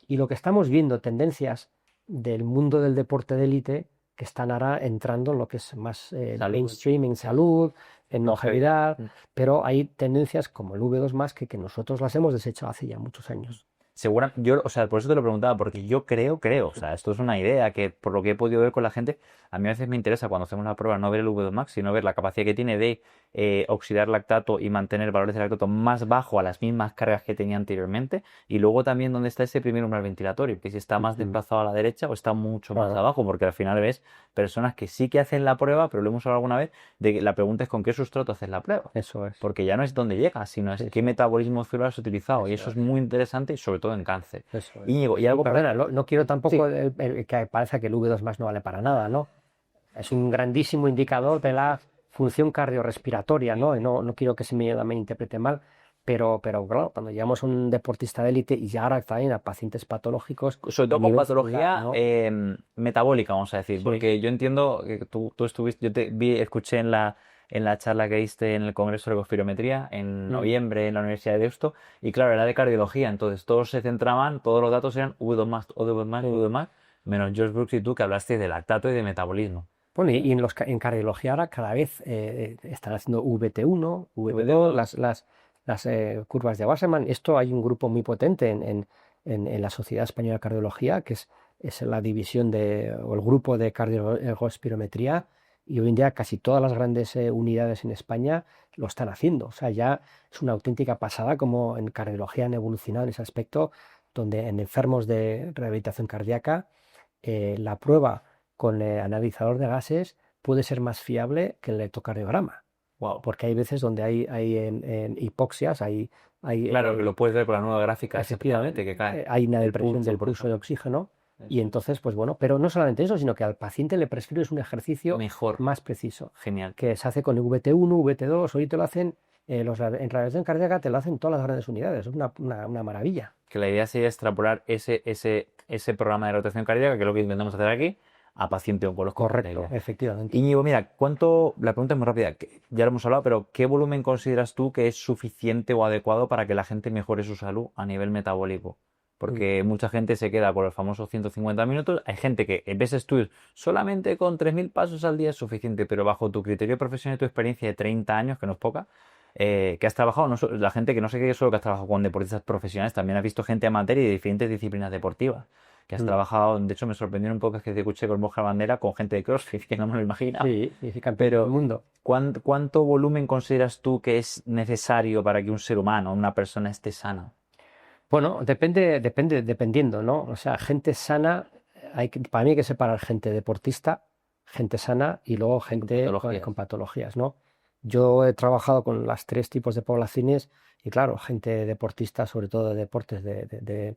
Speaker 2: y lo que estamos viendo, tendencias del mundo del deporte de élite que están ahora entrando en lo que es más mainstream, en salud, en longevidad, pero hay tendencias como el V2 más que nosotros las hemos deshecho hace ya muchos años.
Speaker 1: O sea, por eso te lo preguntaba, porque yo creo, o sea, esto es una idea que por lo que he podido ver con la gente, a mí a veces me interesa cuando hacemos la prueba no ver el V2 Max, sino ver la capacidad que tiene de oxidar lactato y mantener valores de lactato más bajo a las mismas cargas que tenía anteriormente, y luego también dónde está ese primer umbral ventilatorio, que si está más desplazado a la derecha o está mucho más abajo, porque al final ves personas que sí que hacen la prueba, pero lo hemos hablado alguna vez, de que la pregunta es con qué sustrato haces la prueba.
Speaker 2: Eso es.
Speaker 1: Porque ya no es dónde llega, sino es qué metabolismo celular has utilizado, y eso es muy interesante y sobre todo en cáncer.
Speaker 2: Íñigo, y algo perdona, no quiero tampoco que parezca que el V2 más no vale para nada, ¿no? Es un grandísimo indicador de la función cardiorrespiratoria, ¿no? No quiero que se me interprete mal, pero claro, cuando llegamos a un deportista de élite y ya ahora también a pacientes patológicos.
Speaker 1: Sobre todo con patología metabólica, vamos a decir, porque yo entiendo que tú estuviste, escuché en la charla que diste en el Congreso de Ecospirometría en noviembre en la Universidad de Deusto, y claro, era de cardiología, entonces todos se centraban, todos los datos eran V2 más, V2 más, V2 más, menos George Brooks y tú que hablaste de lactato y de metabolismo.
Speaker 2: Bueno, y en cardiología ahora cada vez están haciendo VT1, VT2, las curvas de Wasserman. Esto hay un grupo muy potente en la Sociedad Española de Cardiología, que es la división o el grupo de cardioespirometría, y hoy en día casi todas las grandes unidades en España lo están haciendo. O sea, ya es una auténtica pasada como en cardiología han evolucionado en ese aspecto, donde en enfermos de rehabilitación cardíaca la prueba con el analizador de gases puede ser más fiable que el electrocardiograma.
Speaker 1: Wow.
Speaker 2: Porque hay veces donde hay en hipoxias,
Speaker 1: claro, que lo puedes ver por la nueva gráfica,
Speaker 2: efectivamente,
Speaker 1: que cae.
Speaker 2: Hay una depresión del pulso de oxígeno. Y entonces, pues bueno, pero no solamente eso, sino que al paciente le prescribes un ejercicio
Speaker 1: mejor,
Speaker 2: más preciso.
Speaker 1: Genial.
Speaker 2: Que se hace con el VT1, VT2, hoy te lo hacen, en radiación cardíaca te lo hacen todas las grandes unidades. Es una maravilla.
Speaker 1: Que la idea sería extrapolar ese programa de rotación cardíaca, que es lo que intentamos hacer aquí, a paciente oncológico.
Speaker 2: Correcto, efectivamente.
Speaker 1: Íñigo, mira, la pregunta es muy rápida, ya lo hemos hablado, pero ¿qué volumen consideras tú que es suficiente o adecuado para que la gente mejore su salud a nivel metabólico? Porque mucha gente se queda con los famosos 150 minutos. Hay gente que ves estudios solamente con 3.000 pasos al día es suficiente, pero bajo tu criterio profesional y tu experiencia de 30 años, que no es poca, que has trabajado, la gente que no sé qué es solo que has trabajado con deportistas profesionales, también has visto gente amateur y de diferentes disciplinas deportivas. Que has trabajado, de hecho me sorprendió un poco que te escuché con Borja Bandera, con gente de CrossFit, que no me lo imagino.
Speaker 2: Sí, pero del mundo.
Speaker 1: ¿Cuánto volumen consideras tú que es necesario para que un ser humano, una persona esté sana?
Speaker 2: Bueno, dependiendo, ¿no? O sea, gente sana, para mí hay que separar gente deportista, gente sana y luego gente con patologías, ¿no? Yo he trabajado con las tres tipos de poblaciones y claro, gente deportista, sobre todo de deportes de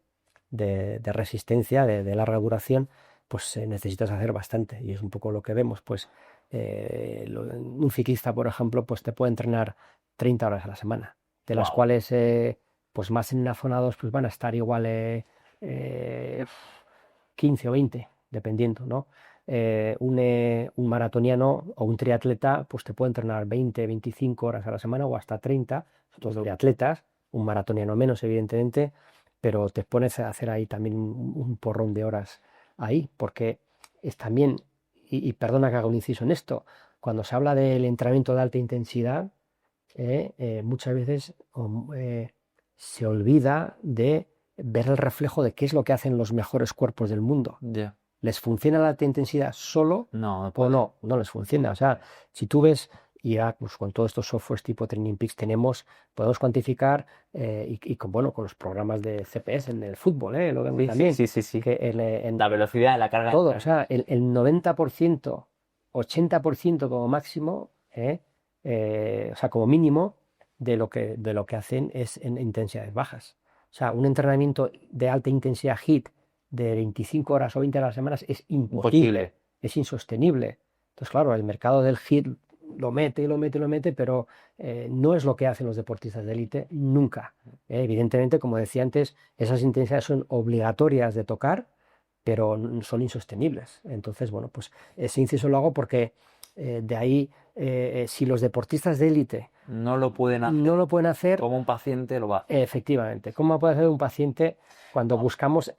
Speaker 2: resistencia, de larga duración, pues necesitas hacer bastante y es un poco lo que vemos, pues un ciclista, por ejemplo, pues te puede entrenar 30 horas a la semana, de las cuales pues más en una zona 2 pues van a estar igual 15 o 20, dependiendo, ¿no? Un maratoniano o un triatleta pues te puede entrenar 20, 25 horas a la semana o hasta 30, los triatletas, un maratoniano menos, evidentemente, pero te pones a hacer ahí también un porrón de horas ahí, porque es también y perdona que haga un inciso en esto, cuando se habla del entrenamiento de alta intensidad, muchas veces se olvida de ver el reflejo de qué es lo que hacen los mejores cuerpos del mundo.
Speaker 1: Ya.
Speaker 2: ¿Les funciona la alta intensidad solo
Speaker 1: No,
Speaker 2: o no? No les funciona. O sea, si tú ves, y ya pues, con todos estos softwares tipo Training Peaks podemos cuantificar, y con los programas de CPS en el fútbol, lo vemos
Speaker 1: sí,
Speaker 2: también,
Speaker 1: sí.
Speaker 2: que en
Speaker 1: La velocidad de la carga.
Speaker 2: todo, o sea, el 90%, 80% como máximo, o sea, como mínimo, de lo que hacen es en intensidades bajas. O sea, un entrenamiento de alta intensidad HIIT de 25 horas o 20 horas a la semana es imposible, es insostenible. Entonces, claro, el mercado del HIIT lo mete, pero no es lo que hacen los deportistas de élite nunca. Evidentemente, como decía antes, esas intensidades son obligatorias de tocar, pero son insostenibles. Entonces, bueno, pues ese inciso lo hago porque de ahí, si los deportistas de élite
Speaker 1: No lo pueden hacer.
Speaker 2: no lo pueden hacer,
Speaker 1: Como un paciente lo va a hacer.
Speaker 2: efectivamente, ¿cómo puede hacer un paciente cuando buscamos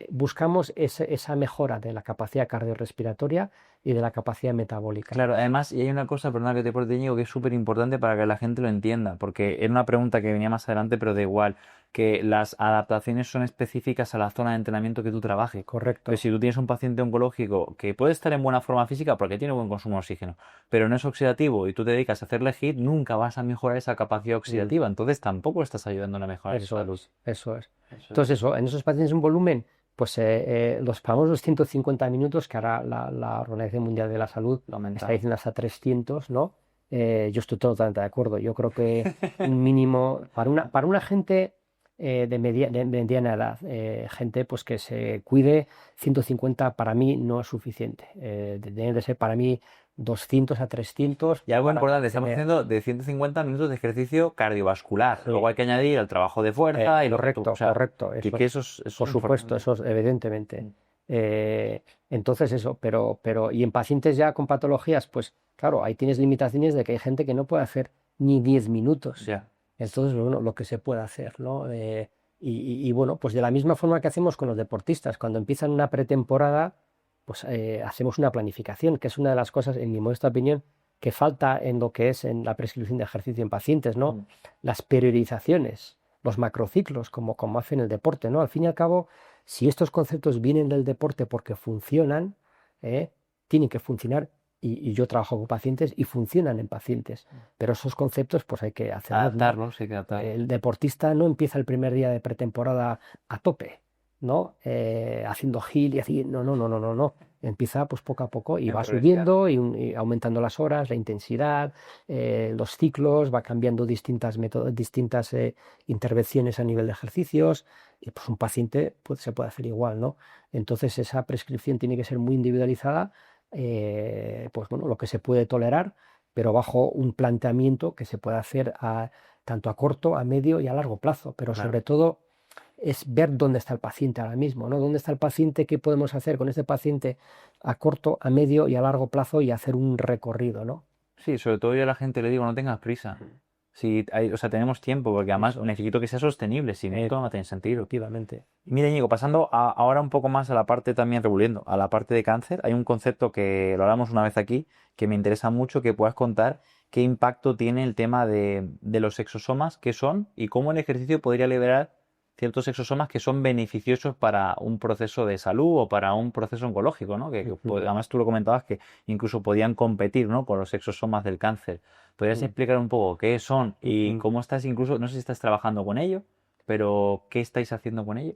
Speaker 2: esa mejora de la capacidad cardiorrespiratoria y de la capacidad metabólica?
Speaker 1: Claro, además, y hay una cosa, perdona que te corte, Íñigo, que es súper importante para que la gente lo entienda, porque era una pregunta que venía más adelante, pero da igual, que las adaptaciones son específicas a la zona de entrenamiento que tú trabajes.
Speaker 2: Correcto.
Speaker 1: Pues si tú tienes un paciente oncológico que puede estar en buena forma física porque tiene buen consumo de oxígeno, pero no es oxidativo y tú te dedicas a hacerle HIIT, nunca vas a mejorar esa capacidad oxidativa, entonces tampoco estás ayudando a mejorar esa salud.
Speaker 2: Eso es. Entonces, en esos pacientes un volumen, pues los famosos 150 minutos, que ahora la Organización Mundial de la Salud está diciendo hasta 300, ¿no? Yo estoy totalmente de acuerdo. Yo creo que un mínimo, para una gente de mediana edad, gente pues que se cuide, 150 para mí no es suficiente. Deben de ser para mí 200 a 300.
Speaker 1: Y algo
Speaker 2: para
Speaker 1: importante, estamos
Speaker 2: tener-
Speaker 1: haciendo de 150 minutos de ejercicio cardiovascular.
Speaker 2: Sí.
Speaker 1: Luego hay que añadir el trabajo de fuerza y lo que tú-
Speaker 2: correcto,
Speaker 1: o sea,
Speaker 2: correcto.
Speaker 1: que eso es
Speaker 2: Por supuesto, eso es evidentemente. Entonces eso, y en pacientes ya con patologías, pues claro, ahí tienes limitaciones de que hay gente que no puede hacer ni 10 minutos.
Speaker 1: Ya.
Speaker 2: Entonces, bueno, lo que se puede hacer, ¿no? Y bueno, pues de la misma forma que hacemos con los deportistas, cuando empiezan una pretemporada, pues hacemos una planificación, que es una de las cosas, en mi modesta opinión, que falta en lo que es en la prescripción de ejercicio en pacientes, ¿no? Las periodizaciones, los macrociclos, como hacen el deporte, ¿no? Al fin y al cabo, si estos conceptos vienen del deporte porque funcionan, tienen que funcionar, y yo trabajo con pacientes y funcionan en pacientes, pero esos conceptos pues hay que hacerlos, ¿no?
Speaker 1: Adaptarlos, hay que adaptarlos.
Speaker 2: El deportista no empieza el primer día de pretemporada a tope, ¿no? Haciendo HIIT y así, no. Empieza pues poco a poco y va subiendo y aumentando las horas, la intensidad, los ciclos, va cambiando distintas intervenciones a nivel de ejercicios, y pues un paciente se puede hacer igual, ¿no? Entonces esa prescripción tiene que ser muy individualizada, pues bueno, lo que se puede tolerar, pero bajo un planteamiento que se puede hacer tanto a corto, a medio y a largo plazo, pero sobre todo es ver dónde está el paciente ahora mismo, ¿no? ¿Dónde está el paciente? ¿Qué podemos hacer con este paciente a corto, a medio y a largo plazo, y hacer un recorrido, ¿no?
Speaker 1: Sí, sobre todo yo a la gente le digo, no tengas prisa. Si hay, o sea, tenemos tiempo, porque además necesito que sea sostenible, si no, esto no tiene sentido.
Speaker 2: Efectivamente.
Speaker 1: Mira, Íñigo, pasando ahora un poco más a la parte también, revolviendo, a la parte de cáncer, hay un concepto que lo hablamos una vez aquí, que me interesa mucho que puedas contar qué impacto tiene el tema de los exosomas, qué son y cómo el ejercicio podría liberar ciertos exosomas que son beneficiosos para un proceso de salud o para un proceso oncológico, ¿no? Que además tú lo comentabas que incluso podían competir, ¿no? Con los exosomas del cáncer. ¿Podrías explicar un poco qué son y cómo estás incluso, no sé si estás trabajando con ello, pero qué estáis haciendo con ello?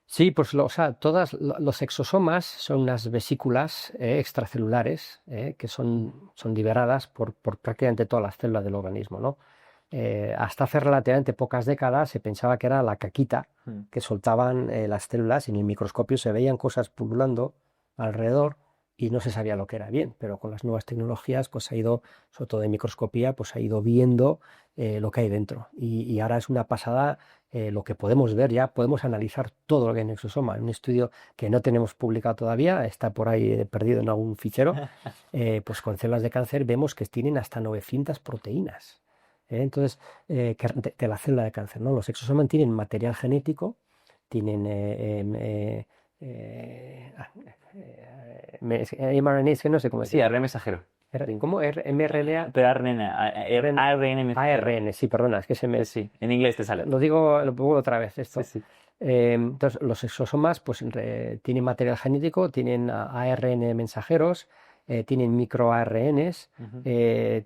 Speaker 2: Sí, pues o sea, todos los exosomas son unas vesículas extracelulares que son liberadas por prácticamente todas las células del organismo, ¿no? Hasta hace relativamente pocas décadas se pensaba que era la caquita que soltaban las células, y en el microscopio se veían cosas pululando alrededor y no se sabía lo que era bien, pero con las nuevas tecnologías pues ha ido, sobre todo de microscopía, pues ha ido viendo lo que hay dentro, y ahora es una pasada lo que podemos ver. Ya podemos analizar todo lo que hay en el exosoma. En un estudio que no tenemos publicado todavía, está por ahí perdido en algún fichero, pues con células de cáncer vemos que tienen hasta 900 proteínas. Entonces, de la célula de cáncer, ¿no? Los exosomas tienen material genético, tienen mRNA, es que no sé cómo
Speaker 1: Sí,
Speaker 2: decir.
Speaker 1: ARN mensajero.
Speaker 2: ¿Cómo? mRNA.
Speaker 1: Pero ARN mensajero.
Speaker 2: ARN, sí, perdona, es que se me...
Speaker 1: Sí, en inglés te sale.
Speaker 2: Lo digo, lo pongo otra vez
Speaker 1: Sí,
Speaker 2: esto.
Speaker 1: sí.
Speaker 2: Entonces, los exosomas pues, tienen material genético, tienen ARN mensajeros, tienen microARNs,
Speaker 1: Ujú.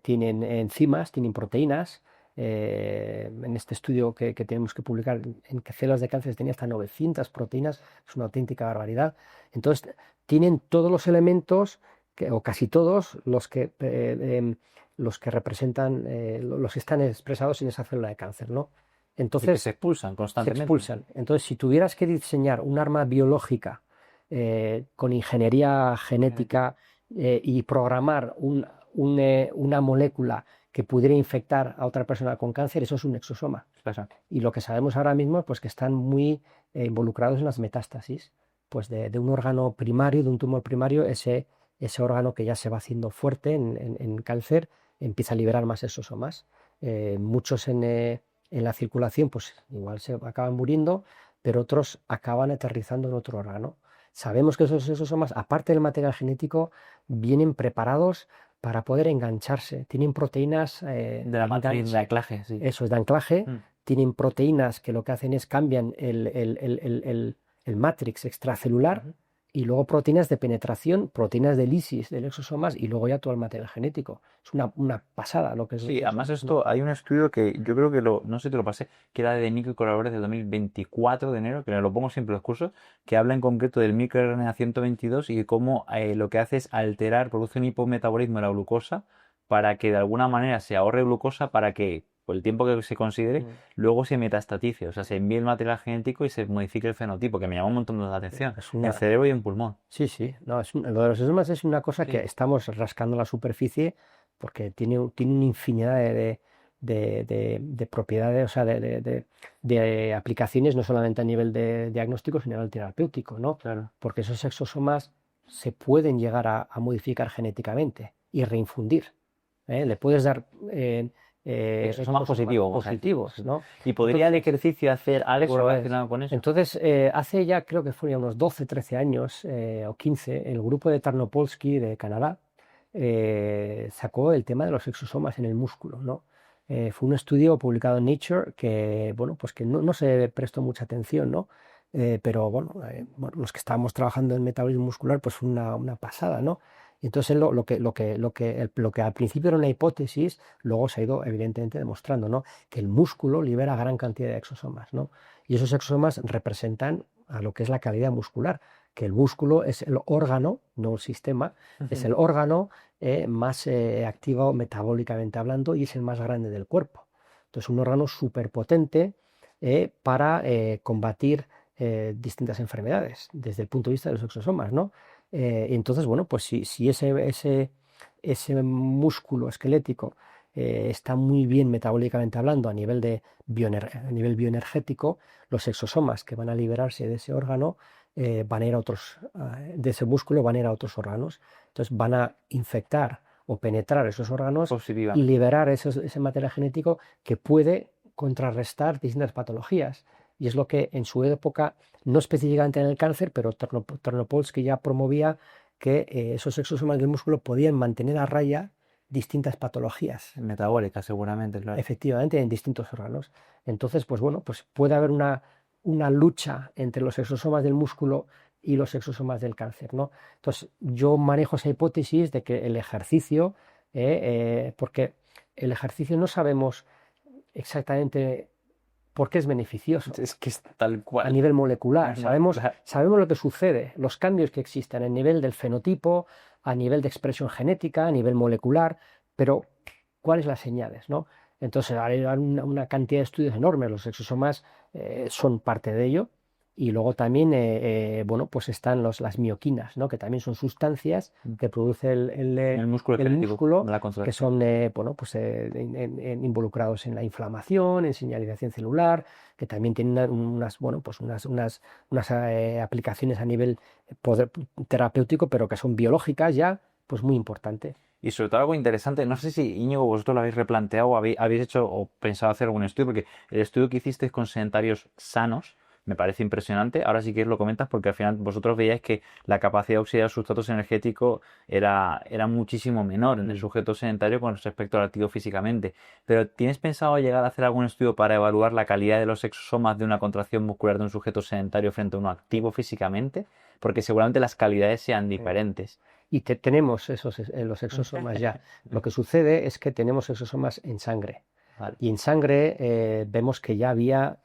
Speaker 2: tienen enzimas, tienen proteínas. En este estudio que tenemos que publicar en que células de cáncer tenía hasta 900 proteínas, es una auténtica barbaridad. Entonces, tienen todos los elementos, o casi todos, los que representan, los que están expresados en esa célula de cáncer, ¿no?
Speaker 1: Y que
Speaker 2: Entonces,
Speaker 1: se expulsan
Speaker 2: se
Speaker 1: constantemente.
Speaker 2: expulsan. Entonces, si tuvieras que diseñar un arma biológica con ingeniería genética y programar una molécula que pudiera infectar a otra persona con cáncer, eso es un exosoma.
Speaker 1: Claro.
Speaker 2: Y lo que sabemos ahora mismo es pues, que están muy involucrados en las metástasis, pues de un órgano primario, de un tumor primario, ese órgano que ya se va haciendo fuerte en cáncer, empieza a liberar más exosomas. Muchos en la circulación, pues igual se acaban muriendo, pero otros acaban aterrizando en otro órgano. Sabemos que esos exosomas, aparte del material genético, vienen preparados para poder engancharse. Tienen proteínas
Speaker 1: De la matriz de anclaje, sí.
Speaker 2: eso es de anclaje,
Speaker 1: Mm.
Speaker 2: tienen proteínas que lo que hacen es cambian el matrix extracelular
Speaker 1: Ujú.
Speaker 2: y luego proteínas de penetración, proteínas de lisis del exosomas y luego ya todo el material genético. Es una pasada lo que es.
Speaker 1: Sí, además
Speaker 2: ¿no?
Speaker 1: esto, hay un estudio que yo creo que no sé si te lo pasé, que era de Nico y colaboradores de 2024 de enero, que me lo pongo siempre en los cursos, que habla en concreto del microRNA 122 y cómo lo que hace es alterar, produce un hipometabolismo de la glucosa para que de alguna manera se ahorre glucosa para que, por el tiempo que se considere, luego se metastatice, o sea, se envíe el material genético y se modifique el fenotipo, que me llama un montón de la atención,
Speaker 2: Es
Speaker 1: en
Speaker 2: una,
Speaker 1: cerebro y en pulmón.
Speaker 2: Sí, sí, no, lo de los exosomas es una cosa que
Speaker 1: Sí.
Speaker 2: estamos rascando la superficie porque tiene una infinidad de propiedades, o sea, de aplicaciones, no solamente a nivel de diagnóstico, sino a nivel terapéutico, ¿no?
Speaker 1: Claro.
Speaker 2: Porque esos exosomas se pueden llegar a modificar genéticamente y reinfundir. Le puedes dar
Speaker 1: Exosomas positivos, vamos a decir.
Speaker 2: positivos, ¿no?
Speaker 1: ¿Y podría el
Speaker 2: Entonces,
Speaker 1: ejercicio hacer algo
Speaker 2: eso es.
Speaker 1: relacionado con eso?
Speaker 2: Entonces, hace ya creo que fueron unos 12, 13 años o 15, el grupo de Tarnopolsky de Canadá sacó el tema de los exosomas en el músculo, ¿no? Fue un estudio publicado en Nature que, bueno, pues que no se prestó mucha atención, ¿no? Pero bueno, los que estábamos trabajando en metabolismo muscular, pues fue una pasada, ¿no? Y entonces lo que al principio era una hipótesis, luego se ha ido evidentemente demostrando, ¿no? Que el músculo libera gran cantidad de exosomas, ¿no? Y esos exosomas representan a lo que es la calidad muscular, que el músculo es el órgano, no el sistema, es el órgano más activo metabólicamente hablando y es el más grande del cuerpo. Entonces, un órgano súper potente para combatir distintas enfermedades desde el punto de vista de los exosomas, ¿no? Entonces, bueno, pues si ese músculo esquelético está muy bien metabólicamente hablando a nivel a nivel bioenergético, los exosomas que van a liberarse de ese órgano van a ir a otros, de ese músculo van a ir a otros órganos. Entonces van a infectar o penetrar esos órganos
Speaker 1: Positiva.
Speaker 2: y liberar ese material genético que puede contrarrestar distintas patologías. Y es lo que en su época, no específicamente en el cáncer, pero Tarnopolsky ya promovía que esos exosomas del músculo podían mantener a raya distintas patologías,
Speaker 1: Metabólica, seguramente, claro.
Speaker 2: efectivamente, en distintos órganos. Entonces, pues bueno, pues puede haber una lucha entre los exosomas del músculo y los exosomas del cáncer, ¿no? Entonces, yo manejo esa hipótesis de que el ejercicio, porque el ejercicio no sabemos exactamente por qué es beneficioso
Speaker 1: Es que es tal
Speaker 2: a
Speaker 1: cual.
Speaker 2: nivel molecular. Sabemos
Speaker 1: Claro.
Speaker 2: lo que sucede, los cambios que existen a nivel del fenotipo, a nivel de expresión genética, a nivel molecular, pero ¿cuáles las señales, no? Entonces, hay una cantidad de estudios enormes, los exosomas son parte de ello. Y luego también, bueno, pues están las mioquinas, ¿no? Que también son sustancias que produce
Speaker 1: El músculo
Speaker 2: el
Speaker 1: esquelético,
Speaker 2: músculo,
Speaker 1: de la
Speaker 2: que
Speaker 1: contracción.
Speaker 2: son bueno, pues, involucrados en la inflamación, en señalización celular, que también tienen bueno, pues unas aplicaciones a nivel terapéutico, pero que son biológicas ya, pues muy importante.
Speaker 1: Y sobre todo algo interesante, no sé si Íñigo vosotros lo habéis replanteado o habéis hecho o pensado hacer algún estudio, porque el estudio que hicisteis con sedentarios sanos, me parece impresionante. Ahora sí que lo comentas porque al final vosotros veíais que la capacidad de oxidar sustratos energéticos era muchísimo menor en el sujeto sedentario con respecto al activo físicamente. Pero ¿tienes pensado llegar a hacer algún estudio para evaluar la calidad de los exosomas de una contracción muscular de un sujeto sedentario frente a uno activo físicamente? Porque seguramente las calidades sean diferentes.
Speaker 2: Y tenemos los exosomas ya. Lo que sucede es que tenemos exosomas en sangre.
Speaker 1: Vale.
Speaker 2: Y en sangre vemos que ya había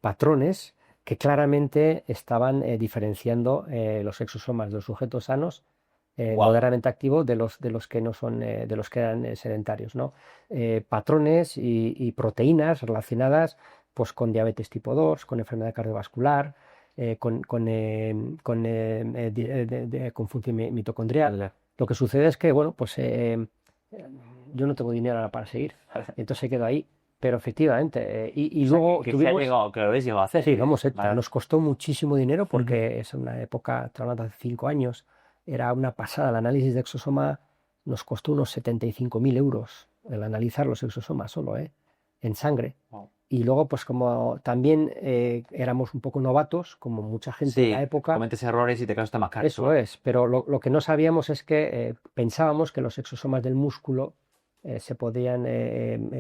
Speaker 2: patrones que claramente estaban diferenciando los exosomas de los sujetos sanos moderadamente activos de los que no son, de los que eran sedentarios, ¿no? Patrones y proteínas relacionadas pues, con diabetes tipo 2, con enfermedad cardiovascular, con función mitocondrial. Lo que sucede es que, bueno, pues yo no tengo dinero ahora para seguir, entonces se quedó ahí. Pero efectivamente, y luego
Speaker 1: que
Speaker 2: tuvimos...
Speaker 1: que lo habéis llegado a hacer.
Speaker 2: Sí, lo hemos hecho.
Speaker 1: Vale.
Speaker 2: Nos costó muchísimo dinero porque es una época, estoy hablando de hace 5 años, era una pasada. El análisis de exosoma nos costó unos 75.000 euros el analizar los exosomas solo, en sangre.
Speaker 1: Wow.
Speaker 2: Y luego, pues como también éramos un poco novatos, como mucha gente en la época.
Speaker 1: Cometes errores y te cuesta más caro.
Speaker 2: Eso es, pero lo que no sabíamos es que pensábamos que los exosomas del músculo se podían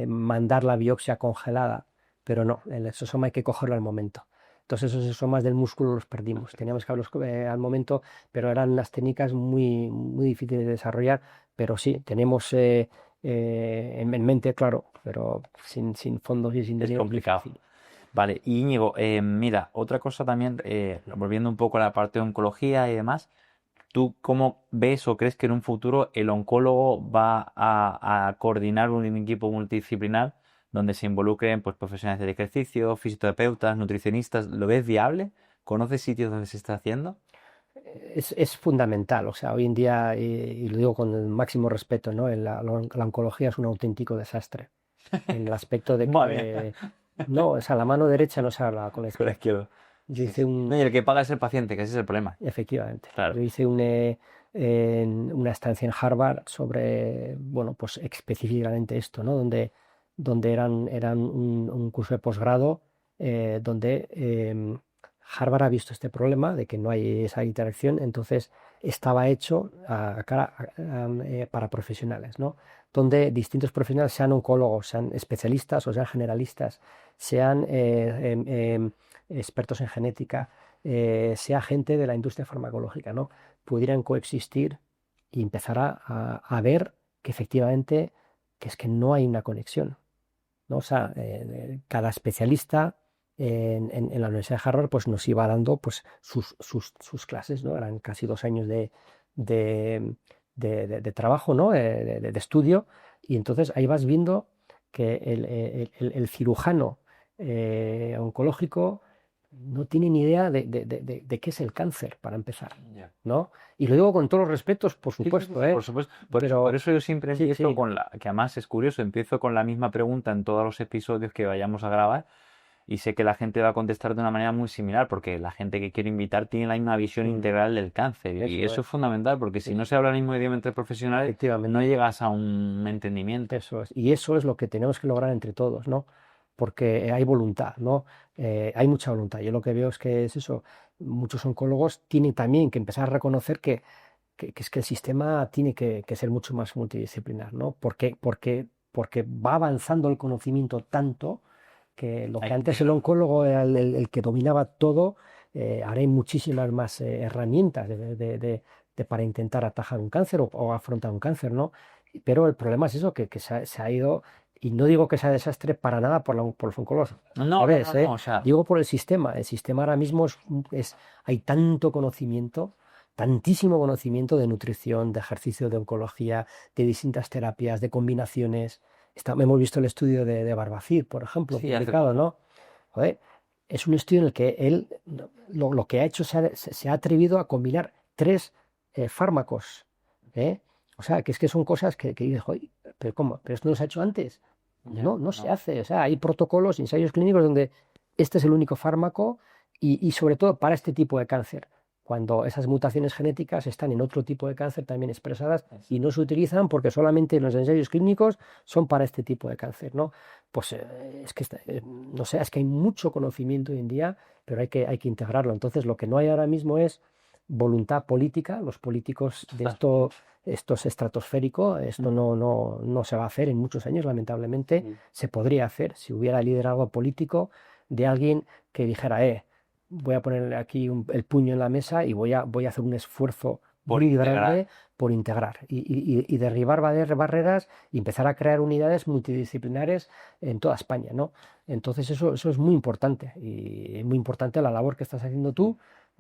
Speaker 2: mandar la biopsia congelada, pero no, el exosoma hay que cogerlo al momento. Entonces esos exosomas del músculo los perdimos, teníamos que verlos al momento, pero eran unas técnicas muy, muy difíciles de desarrollar, pero sí, tenemos en mente, claro, pero sin fondos y sin dinero.
Speaker 1: Es complicado. Vale, y Íñigo, mira, otra cosa también, volviendo un poco a la parte de oncología y demás, ¿tú cómo ves o crees que en un futuro el oncólogo va a coordinar un equipo multidisciplinar donde se involucren pues, profesionales del ejercicio, fisioterapeutas, nutricionistas? ¿Lo ves viable? ¿Conoces sitios donde se está haciendo?
Speaker 2: Es fundamental, o sea, hoy en día, y lo digo con el máximo respeto, ¿no? La oncología es un auténtico desastre. En el aspecto de que no, o sea, la mano derecha no se habla con la
Speaker 1: Con la
Speaker 2: izquierda.
Speaker 1: izquierda.
Speaker 2: Yo hice
Speaker 1: No, y el que paga es el paciente, que ese es el problema.
Speaker 2: Efectivamente.
Speaker 1: Claro.
Speaker 2: Yo hice una estancia en Harvard sobre, bueno, pues específicamente esto, ¿no? Donde eran un curso de posgrado donde Harvard ha visto este problema de que no hay esa interacción, entonces estaba hecho para profesionales, ¿no? Donde distintos profesionales, sean oncólogos, sean especialistas o sean generalistas, sean expertos en genética, sea gente de la industria farmacológica, ¿no? Pudieran coexistir y empezar a ver que efectivamente que es que no hay una conexión, ¿no? O sea, cada especialista en la Universidad de Harvard pues nos iba dando pues sus clases, ¿no? Eran casi 2 años de trabajo, ¿no? De estudio, y entonces ahí vas viendo que el cirujano oncológico no tiene ni idea de qué es el cáncer, para empezar, ¿no? Y lo digo con todos los respetos, por supuesto,
Speaker 1: Por supuesto. Por eso yo siempre empiezo que además es curioso, empiezo con la misma pregunta en todos los episodios que vayamos a grabar, y sé que la gente va a contestar de una manera muy similar, porque la gente que quiero invitar tiene la misma visión integral del cáncer, y eso es fundamental, porque si no se habla el mismo idioma entre profesionales, no llegas a un entendimiento.
Speaker 2: Eso es, y eso es lo que tenemos que lograr entre todos, ¿no? Porque hay voluntad, ¿no? Hay mucha voluntad. Yo lo que veo es que es eso, muchos oncólogos tienen también que empezar a reconocer que es que el sistema tiene que ser mucho más multidisciplinar, ¿no? Porque va avanzando el conocimiento tanto que lo que antes el oncólogo era el que dominaba todo, ahora hay muchísimas más herramientas para intentar atajar un cáncer o afrontar un cáncer, ¿no? Pero el problema es eso, que se ha ido, y no digo que sea desastre para nada por los oncólogos.
Speaker 1: No, o sea,
Speaker 2: digo por el sistema. El sistema ahora mismo hay tanto conocimiento, tantísimo conocimiento de nutrición, de ejercicio, de oncología, de distintas terapias, de combinaciones. Hemos visto el estudio de Barbacid, por ejemplo, publicado, ¿no? Joder, es un estudio en el que él lo que ha hecho se ha atrevido a combinar 3 fármacos, ¿eh? O sea, que es que son cosas que dices, joder, pero ¿cómo? ¿Pero esto no se ha hecho antes? No se hace. O sea, hay protocolos, ensayos clínicos donde este es el único fármaco y sobre todo para este tipo de cáncer. cuando esas mutaciones genéticas están en otro tipo de cáncer también expresadas y no se utilizan porque solamente los ensayos clínicos son para este tipo de cáncer, ¿no? Pues es que, no sé, es que hay mucho conocimiento hoy en día, pero hay que integrarlo. Entonces, lo que no hay ahora mismo es voluntad política. Los políticos de esto es estratosférico, esto no se va a hacer en muchos años, lamentablemente. Se podría hacer si hubiera liderazgo político de alguien que dijera, voy a poner aquí el puño en la mesa y voy a hacer un esfuerzo muy grande por integrar y derribar barreras y empezar a crear unidades multidisciplinares en toda España, ¿no? Entonces eso es muy importante y es muy importante la labor que estás haciendo tú,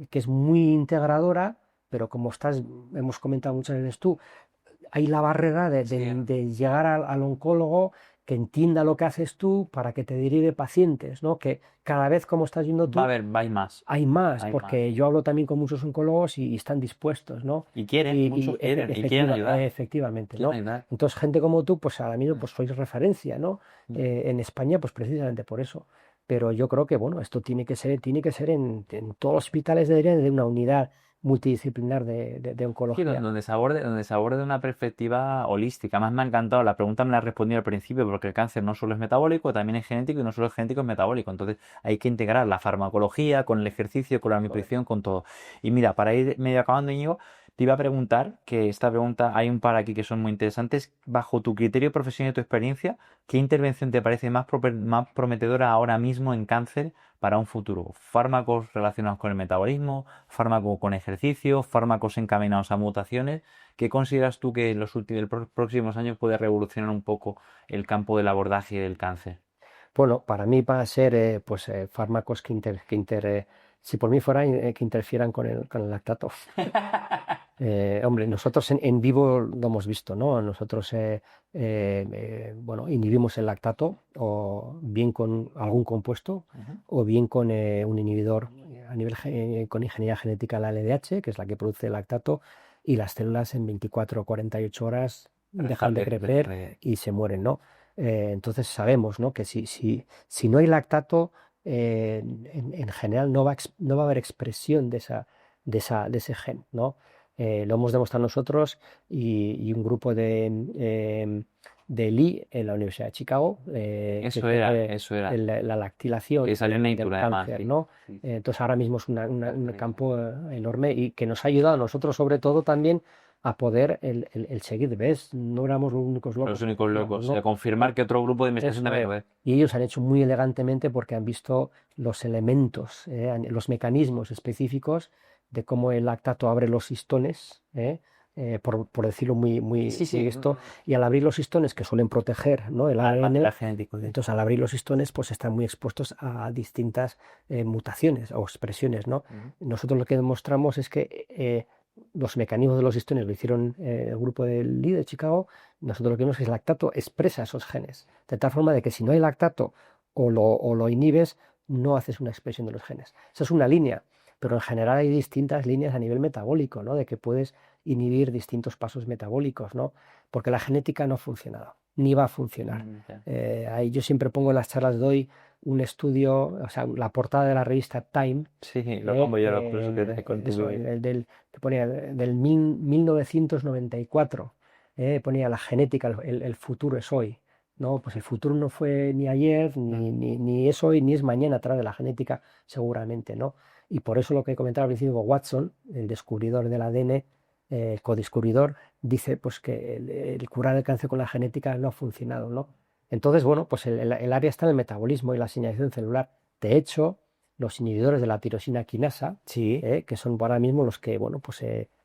Speaker 2: que es muy integradora, pero como hemos comentado muchas veces tú, hay la barrera de llegar al oncólogo que entienda lo que haces tú para que te derive pacientes, ¿no? Que cada vez, como estás viendo tú,
Speaker 1: hay más.
Speaker 2: hay más, porque yo hablo también con muchos oncólogos y están dispuestos, ¿no?
Speaker 1: Y quieren, muchos quieren, y quieren ayudar.
Speaker 2: Efectivamente, ¿no?
Speaker 1: Quieren ayudar.
Speaker 2: Entonces, gente como tú, pues ahora mismo pues sois referencia, ¿no? En España, pues precisamente por eso. Pero yo creo que, bueno, esto tiene que ser en todos los hospitales, debería de una unidad multidisciplinar de
Speaker 1: Sí,
Speaker 2: oncología.
Speaker 1: donde se aborde de una perspectiva holística. Más me ha encantado, la pregunta me la respondí al principio, porque el cáncer no solo es metabólico, también es genético, y no solo es genético, es metabólico. Entonces hay que integrar la farmacología con el ejercicio, con la nutrición, con todo. Y mira, para ir medio acabando, Íñigo, te iba a preguntar, que esta pregunta hay un par aquí que son muy interesantes. Bajo tu criterio profesional y tu experiencia, ¿qué intervención te parece más prometedora ahora mismo en cáncer para un futuro? ¿Fármacos relacionados con el metabolismo, fármacos con ejercicio, fármacos encaminados a mutaciones? ¿Qué consideras tú que en los próximos años puede revolucionar un poco el campo del abordaje del cáncer?
Speaker 2: Bueno, para mí va a ser fármacos si por mí fuera, que interfieran con el lactato. Hombre, nosotros en vivo lo hemos visto, ¿no? Nosotros, bueno, inhibimos el lactato o bien con algún compuesto o bien con un inhibidor a nivel con ingeniería genética, la LDH, que es la que produce el lactato, y las células en 24 o 48 horas dejan de crecer y se mueren, ¿no? Entonces sabemos, ¿no? Que si no hay lactato, en general no va a haber expresión de ese gen, ¿no? Lo hemos demostrado nosotros y un grupo de Lee en la Universidad de Chicago,
Speaker 1: Eso era.
Speaker 2: la lactilación
Speaker 1: Que salió en
Speaker 2: del
Speaker 1: Nature, además,
Speaker 2: cáncer,
Speaker 1: sí.
Speaker 2: ¿no?
Speaker 1: Sí.
Speaker 2: Entonces ahora mismo es un campo enorme y que nos ha ayudado a nosotros sobre todo también a poder el seguir, ¿ves? No éramos los únicos locos.
Speaker 1: Los únicos locos.
Speaker 2: ¿no?
Speaker 1: A confirmar que otro grupo de investigación
Speaker 2: Eso
Speaker 1: también
Speaker 2: es.
Speaker 1: lo es.
Speaker 2: Y ellos han hecho muy elegantemente porque han visto los elementos, los mecanismos específicos de cómo el lactato abre los histones, por decirlo muy esto, y al abrir los histones que suelen proteger, ¿no? el ARN, entonces al abrir los histones pues están muy expuestos a distintas mutaciones o expresiones, ¿no? Nosotros lo que demostramos es que los mecanismos de los histones lo hicieron el grupo del Lee de Chicago. Nosotros lo que vemos es que el lactato expresa esos genes, de tal forma de que si no hay lactato o lo inhibes, no haces una expresión de los genes. Esa es una línea, pero en general hay distintas líneas a nivel metabólico, ¿no? De que puedes inhibir distintos pasos metabólicos, ¿no? Porque la genética no ha funcionado, ni va a funcionar. Ahí yo siempre pongo en las charlas, doy un estudio, o sea, la portada de la revista Time.
Speaker 1: Sí, lo pongo yo, por eso que contigo.
Speaker 2: Que ponía del 1994, ponía la genética, el futuro es hoy. No, pues el futuro no fue ni ayer, ni es hoy, ni es mañana a través de la genética, seguramente, ¿no? Y por eso lo que comentaba al principio Watson, el descubridor del ADN, codescubridor, dice pues que el curar el cáncer con la genética no ha funcionado, ¿no? Entonces, bueno, pues el área está en el metabolismo y la señalización celular. De hecho, los inhibidores de la tirosina quinasa, que son ahora mismo los que, bueno, pues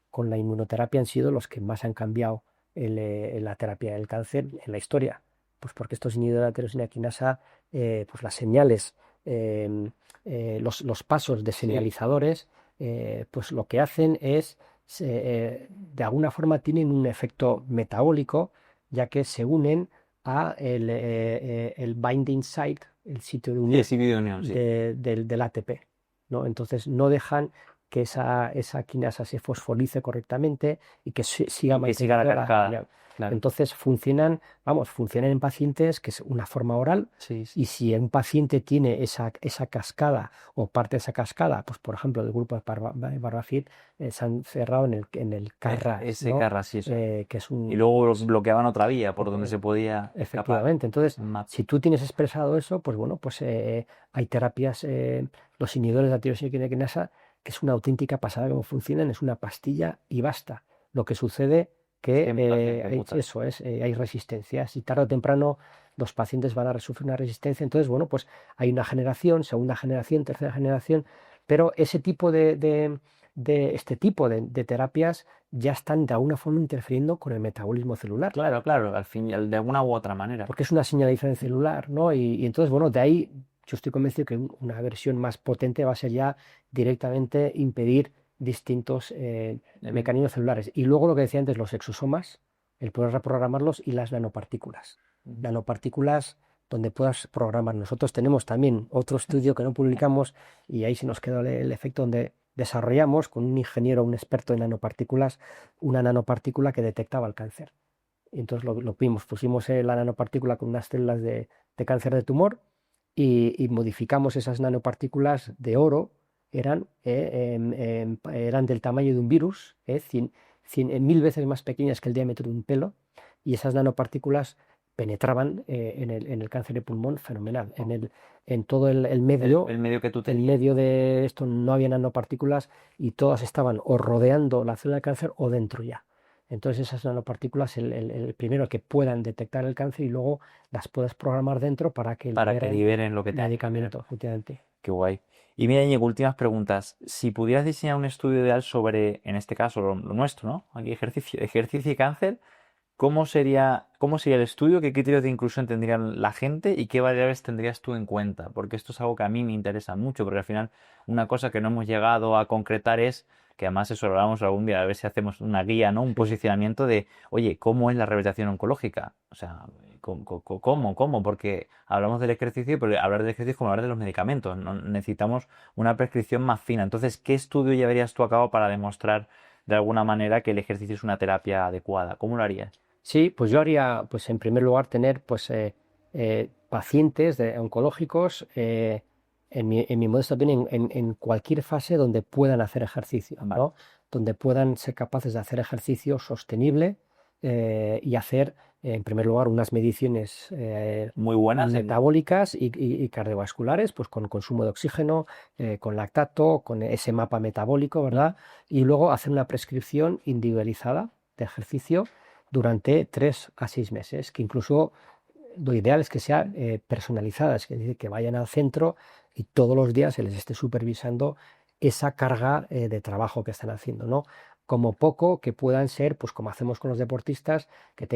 Speaker 2: con la inmunoterapia han sido los que más han cambiado la terapia del cáncer en la historia. Pues porque estos inhibidores de la tirosina quinasa, pues las señales, los pasos de señalizadores, pues lo que hacen es, de alguna forma tienen un efecto metabólico, ya que se unen a el binding site, el sitio de unión del ATP, ¿no? Entonces no dejan que esa quinasa se fosforice correctamente y que siga manteniendo
Speaker 1: la cascada. Claro.
Speaker 2: Entonces funcionan en pacientes que es una forma oral,
Speaker 1: Sí,
Speaker 2: y si un paciente tiene esa cascada o parte de esa cascada, pues por ejemplo, el grupo de Barbafid se han cerrado en el CARRAS,
Speaker 1: ese
Speaker 2: ¿no?
Speaker 1: carra, sí, eso.
Speaker 2: Que es
Speaker 1: Y
Speaker 2: un...
Speaker 1: luego
Speaker 2: es-
Speaker 1: bloqueaban otra vía por donde
Speaker 2: eh,
Speaker 1: se podía escapar.
Speaker 2: Efectivamente. Entonces,
Speaker 1: Un map.
Speaker 2: si tú tienes expresado eso, pues bueno, pues hay terapias, los inhibidores de la tirosina quinasa, que es una auténtica pasada cómo funcionan, es una pastilla y basta. Lo que sucede que
Speaker 1: Siempre las ejecutas.
Speaker 2: eso es, hay resistencias y tarde o temprano los pacientes van a sufrir una resistencia. Entonces, bueno, pues hay una generación, segunda generación, tercera generación, pero ese tipo este tipo de terapias ya están de alguna forma interfiriendo con el metabolismo celular,
Speaker 1: Claro, claro, al fin, de alguna u otra manera.
Speaker 2: porque es una señalización celular, ¿no? Y entonces, bueno, de ahí yo estoy convencido que una versión más potente va a ser ya directamente impedir distintos mecanismos celulares. Y luego lo que decía antes, los exosomas, el poder reprogramarlos, y las nanopartículas.
Speaker 1: Ujú.
Speaker 2: Nanopartículas donde puedas programar. Nosotros tenemos también otro estudio que no publicamos, y ahí se nos quedó el efecto, donde desarrollamos con un ingeniero, un experto en nanopartículas, una nanopartícula que detectaba el cáncer. Y entonces lo vimos, pusimos la nanopartícula con unas células de cáncer de tumor, y modificamos esas nanopartículas de oro, eran del tamaño de un virus, 1000 veces más pequeñas que el diámetro de un pelo, y esas nanopartículas penetraban en el cáncer de pulmón fenomenal. En todo el medio,
Speaker 1: El medio que tú
Speaker 2: el
Speaker 1: tenías.
Speaker 2: medio de esto no había nanopartículas, y todas estaban o rodeando la célula de cáncer o dentro ya. Entonces esas nanopartículas, el primero que puedan detectar el cáncer, y luego las puedes programar dentro para que
Speaker 1: Para que
Speaker 2: liberen
Speaker 1: liberen lo que tengan que liberar.
Speaker 2: medicamento, efectivamente.
Speaker 1: Qué guay. Y mira, Íñigo, últimas preguntas. Si pudieras diseñar un estudio ideal sobre, en este caso, lo nuestro, ¿no? Aquí ejercicio y cáncer, ¿cómo sería el estudio? ¿Qué criterios de inclusión tendría la gente y qué variables tendrías tú en cuenta? Porque esto es algo que a mí me interesa mucho, porque al final una cosa que no hemos llegado a concretar es, que además eso lo hablamos algún día, a ver si hacemos una guía, ¿no? Un
Speaker 2: Sí.
Speaker 1: posicionamiento de, oye, ¿cómo es la rehabilitación oncológica? O sea, ¿cómo? Porque hablamos del ejercicio, pero hablar del ejercicio es como hablar de los medicamentos. Necesitamos una prescripción más fina. Entonces, ¿qué estudio llevarías tú a cabo para demostrar de alguna manera que el ejercicio es una terapia adecuada? ¿Cómo lo harías?
Speaker 2: Sí, pues yo haría, pues en primer lugar, tener pues pacientes oncológicos, en mi modesto opinión, en cualquier fase donde puedan hacer ejercicio,
Speaker 1: Vale.
Speaker 2: ¿no? Donde puedan ser capaces de hacer ejercicio sostenible, y hacer, en primer lugar, unas mediciones
Speaker 1: Muy buenas.
Speaker 2: metabólicas y cardiovasculares, pues con consumo de oxígeno, con lactato, con ese mapa metabólico, ¿verdad? Y luego hacer una prescripción individualizada de ejercicio durante 3 a 6 meses, que incluso lo ideal es que sea personalizada, es decir, que vayan al centro y todos los días se les esté supervisando esa carga de trabajo que están haciendo, ¿no? Como poco que puedan ser, pues como hacemos con los deportistas, que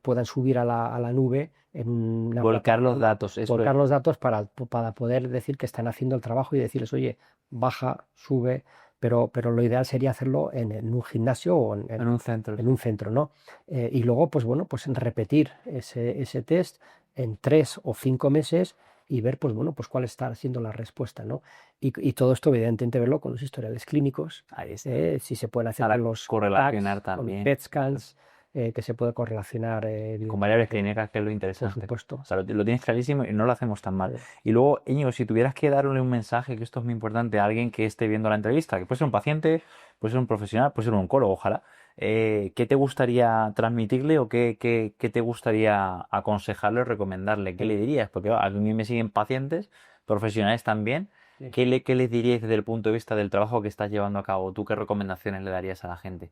Speaker 2: puedan subir a la nube en una
Speaker 1: Volcar los
Speaker 2: plataforma,
Speaker 1: datos, eso es.
Speaker 2: volcar los datos para poder decir que están haciendo el trabajo, y decirles, oye, baja, sube, pero lo ideal sería hacerlo en un gimnasio o
Speaker 1: En un centro.
Speaker 2: en un centro, ¿no? Y luego, pues bueno, pues en repetir ese test en 3 o 5 meses, y ver, pues bueno, pues cuál está siendo la respuesta, ¿no? Y todo esto, evidentemente, verlo con los historiales clínicos,
Speaker 1: Ahí está.
Speaker 2: si se pueden hacer
Speaker 1: Para
Speaker 2: con los
Speaker 1: correlacionar
Speaker 2: TACs, con
Speaker 1: también.
Speaker 2: PET scans, que se puede correlacionar,
Speaker 1: Con variables
Speaker 2: evidentemente,
Speaker 1: clínicas, que es lo
Speaker 2: por
Speaker 1: interesante.
Speaker 2: supuesto.
Speaker 1: O sea, lo tienes clarísimo y no lo hacemos tan mal.
Speaker 2: Eh,
Speaker 1: Y luego, Íñigo, si tuvieras que darle un mensaje, que esto es muy importante, a alguien que esté viendo la entrevista, que puede ser un paciente, puede ser un profesional, puede ser un oncólogo, ojalá, ¿qué te gustaría transmitirle o qué te gustaría aconsejarle o recomendarle? ¿Qué le dirías? Porque a mí me siguen pacientes, profesionales también.
Speaker 2: sí.
Speaker 1: ¿Qué les dirías desde el punto de vista del trabajo que estás llevando a cabo? ¿Tú qué recomendaciones le darías a la gente?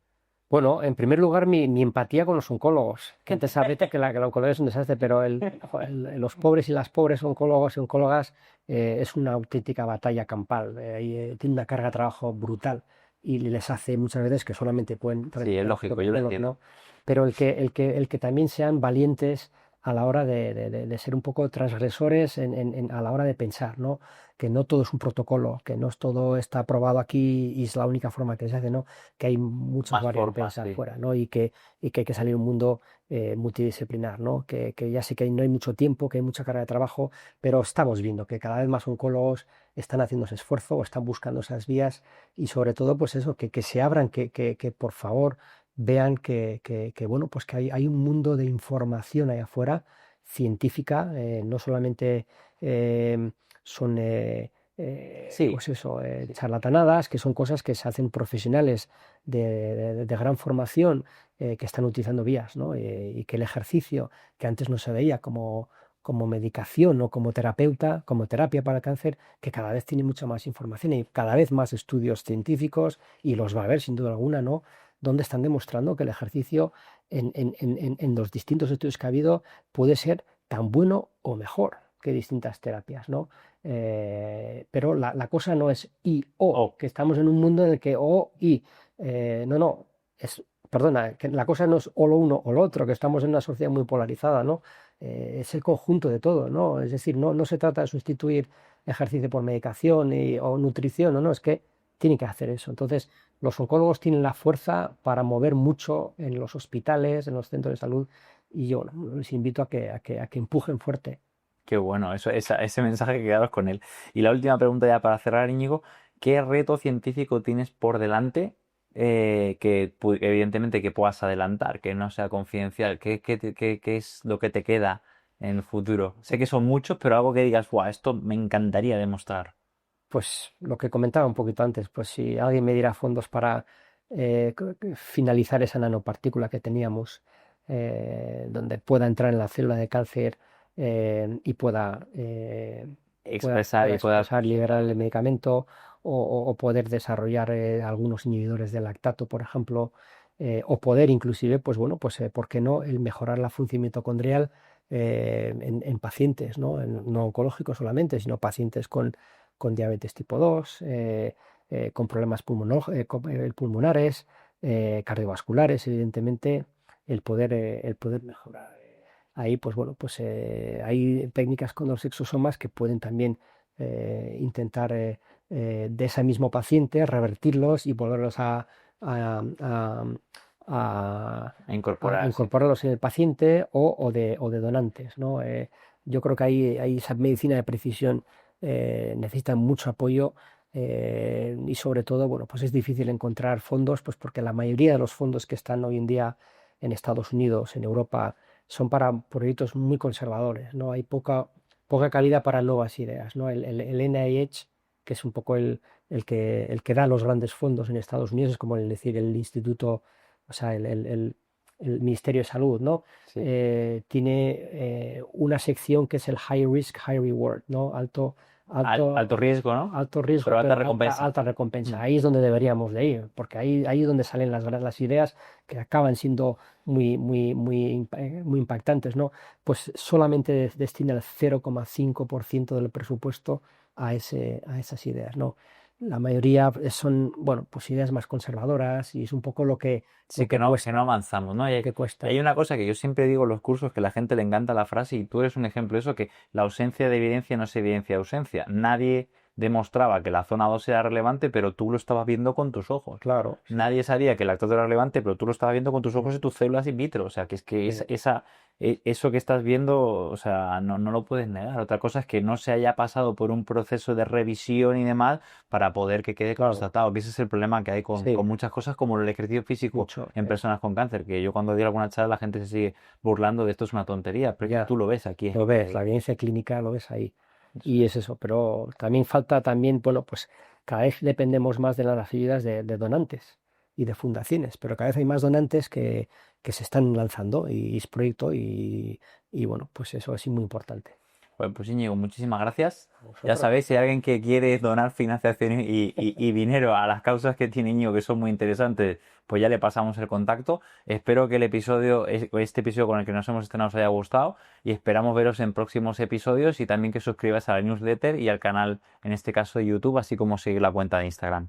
Speaker 2: Bueno, en primer lugar, mi empatía con los oncólogos, que antes hablé que la oncología es un desastre, pero los pobres y las pobres oncólogos y oncólogas, es una auténtica batalla campal. Tiene una carga de trabajo brutal, y les hace muchas veces que solamente pueden
Speaker 1: Sí, es lógico, yo lo
Speaker 2: resolverlos,
Speaker 1: entiendo.
Speaker 2: ¿no? Pero el que también sean valientes a la hora de ser un poco transgresores a la hora de pensar, ¿no? Que no todo es un protocolo, que no es todo está aprobado aquí y es la única forma que se hace, ¿no? Que hay muchas
Speaker 1: Más
Speaker 2: varias de
Speaker 1: formas,
Speaker 2: pensar
Speaker 1: sí.
Speaker 2: fuera, ¿no? Y que hay que salir a un mundo multidisciplinar, ¿no? Que ya sé que no hay mucho tiempo, que hay mucha carga de trabajo, pero estamos viendo que cada vez más oncólogos están haciendo ese esfuerzo o están buscando esas vías, y sobre todo, pues eso, que se abran, que por favor vean bueno, pues que hay un mundo de información ahí afuera, científica, no solamente son
Speaker 1: Sí,
Speaker 2: pues eso,
Speaker 1: sí.
Speaker 2: charlatanadas, que son cosas que se hacen profesionales de gran formación, que están utilizando vías, ¿no? Y que el ejercicio, que antes no se veía como medicación o como terapeuta, como terapia para el cáncer, que cada vez tiene mucha más información y cada vez más estudios científicos, y los va a haber sin duda alguna, ¿no? Donde están demostrando que el ejercicio en los distintos estudios que ha habido puede ser tan bueno o mejor que distintas terapias, ¿no? Pero la cosa no es y o,
Speaker 1: Oh,
Speaker 2: que estamos en un mundo en el que o y, no, perdona, que la cosa no es o lo uno o lo otro, que estamos en una sociedad muy polarizada, ¿no? Es el conjunto de todo, ¿no? Es decir, no se trata de sustituir ejercicio por medicación o nutrición, no, es que tiene que hacer eso. Entonces, los oncólogos tienen la fuerza para mover mucho en los hospitales, en los centros de salud, y yo, bueno, les invito a que empujen fuerte.
Speaker 1: qué bueno, ese mensaje que quedaros con él. Y la última pregunta ya para cerrar, Íñigo, ¿qué reto científico tienes por delante que evidentemente que puedas adelantar, que no sea confidencial? ¿Qué es lo que te queda en el futuro? Sé que son muchos, pero algo que digas, guau, esto me encantaría demostrar.
Speaker 2: Pues lo que comentaba un poquito antes, pues si alguien me diera fondos para finalizar esa nanopartícula que teníamos, donde pueda entrar en la célula de cáncer, y
Speaker 1: Expresar
Speaker 2: pueda
Speaker 1: y pueda...
Speaker 2: expresar, liberar el medicamento, o poder desarrollar algunos inhibidores de lactato, por ejemplo, o poder inclusive, pues bueno, pues ¿por qué no el mejorar la función mitocondrial en pacientes, ¿no? No oncológicos solamente, sino pacientes con diabetes tipo 2, con problemas pulmonares, cardiovasculares, evidentemente, el poder mejorar. Ahí, pues bueno, pues hay técnicas con los exosomas que pueden también intentar de ese mismo paciente revertirlos y volverlos a- a- a- a
Speaker 1: incorporar, sí.
Speaker 2: incorporarlos en el paciente, o de donantes, ¿no? Yo creo que hay esa medicina de precisión, necesita mucho apoyo, y sobre todo, bueno, pues es difícil encontrar fondos, pues porque la mayoría de los fondos que están hoy en día en Estados Unidos, en Europa, son para proyectos muy conservadores, ¿no? Hay poca calidad para nuevas ideas, ¿no? El NIH, que es un poco el que da los grandes fondos en Estados Unidos, es como decir el instituto, o sea, el Ministerio de Salud, ¿no?
Speaker 1: Sí.
Speaker 2: Tiene una sección que es el High Risk, High Reward, ¿no?
Speaker 1: Alto
Speaker 2: Alto,
Speaker 1: riesgo, ¿no?
Speaker 2: alto riesgo,
Speaker 1: Pero alta
Speaker 2: pero alta,
Speaker 1: recompensa.
Speaker 2: alta recompensa. Ahí es donde deberíamos de ir, porque ahí es donde salen las ideas que acaban siendo muy impactantes, ¿no? Pues solamente destina el 0,5% del presupuesto a esas ideas, ¿no? La mayoría son, bueno, pues ideas más conservadoras, y es un poco lo que,
Speaker 1: Sí,
Speaker 2: lo que
Speaker 1: que no
Speaker 2: cuesta,
Speaker 1: avanzamos, ¿no?
Speaker 2: lo que
Speaker 1: Y
Speaker 2: cuesta.
Speaker 1: hay una cosa que yo siempre digo en los cursos, que a la gente le encanta la frase, y tú eres un ejemplo de eso, que la ausencia de evidencia no es evidencia de ausencia. Nadie demostraba que la zona 2 era relevante, pero tú lo estabas viendo con tus ojos.
Speaker 2: Claro, sí.
Speaker 1: Nadie sabía que el lactato era relevante, pero tú lo estabas viendo con tus ojos y tus células in vitro. O sea, que es que
Speaker 2: Sí,
Speaker 1: eso que estás viendo, o sea, no lo puedes negar. Otra cosa es que no se haya pasado por un proceso de revisión y demás para poder que quede
Speaker 2: claro,
Speaker 1: constatado. Que ese es el problema que hay con
Speaker 2: sí,
Speaker 1: muchas cosas como el ejercicio físico
Speaker 2: mucho,
Speaker 1: en personas con cáncer. Que yo cuando doy alguna charla la gente se sigue burlando de esto es una tontería, pero es que
Speaker 2: ya.
Speaker 1: tú lo ves aquí.
Speaker 2: Lo ves, la evidencia clínica lo ves ahí.
Speaker 1: Eso
Speaker 2: Y
Speaker 1: es.
Speaker 2: es eso, pero también falta también, bueno, pues cada vez dependemos más de las ayudas de donantes y de fundaciones, pero cada vez hay más donantes que se están lanzando, y es proyecto, y bueno, pues eso es muy importante.
Speaker 1: Bueno, pues Íñigo, muchísimas gracias.
Speaker 2: A
Speaker 1: Ya
Speaker 2: vosotros.
Speaker 1: sabéis, si hay alguien que quiere donar financiación y dinero a las causas que tiene Íñigo, que son muy interesantes, pues ya le pasamos el contacto. Espero que este episodio con el que nos hemos estrenado os haya gustado, y esperamos veros en próximos episodios, y también que suscribáis a la newsletter y al canal, en este caso de YouTube, así como seguir la cuenta de Instagram.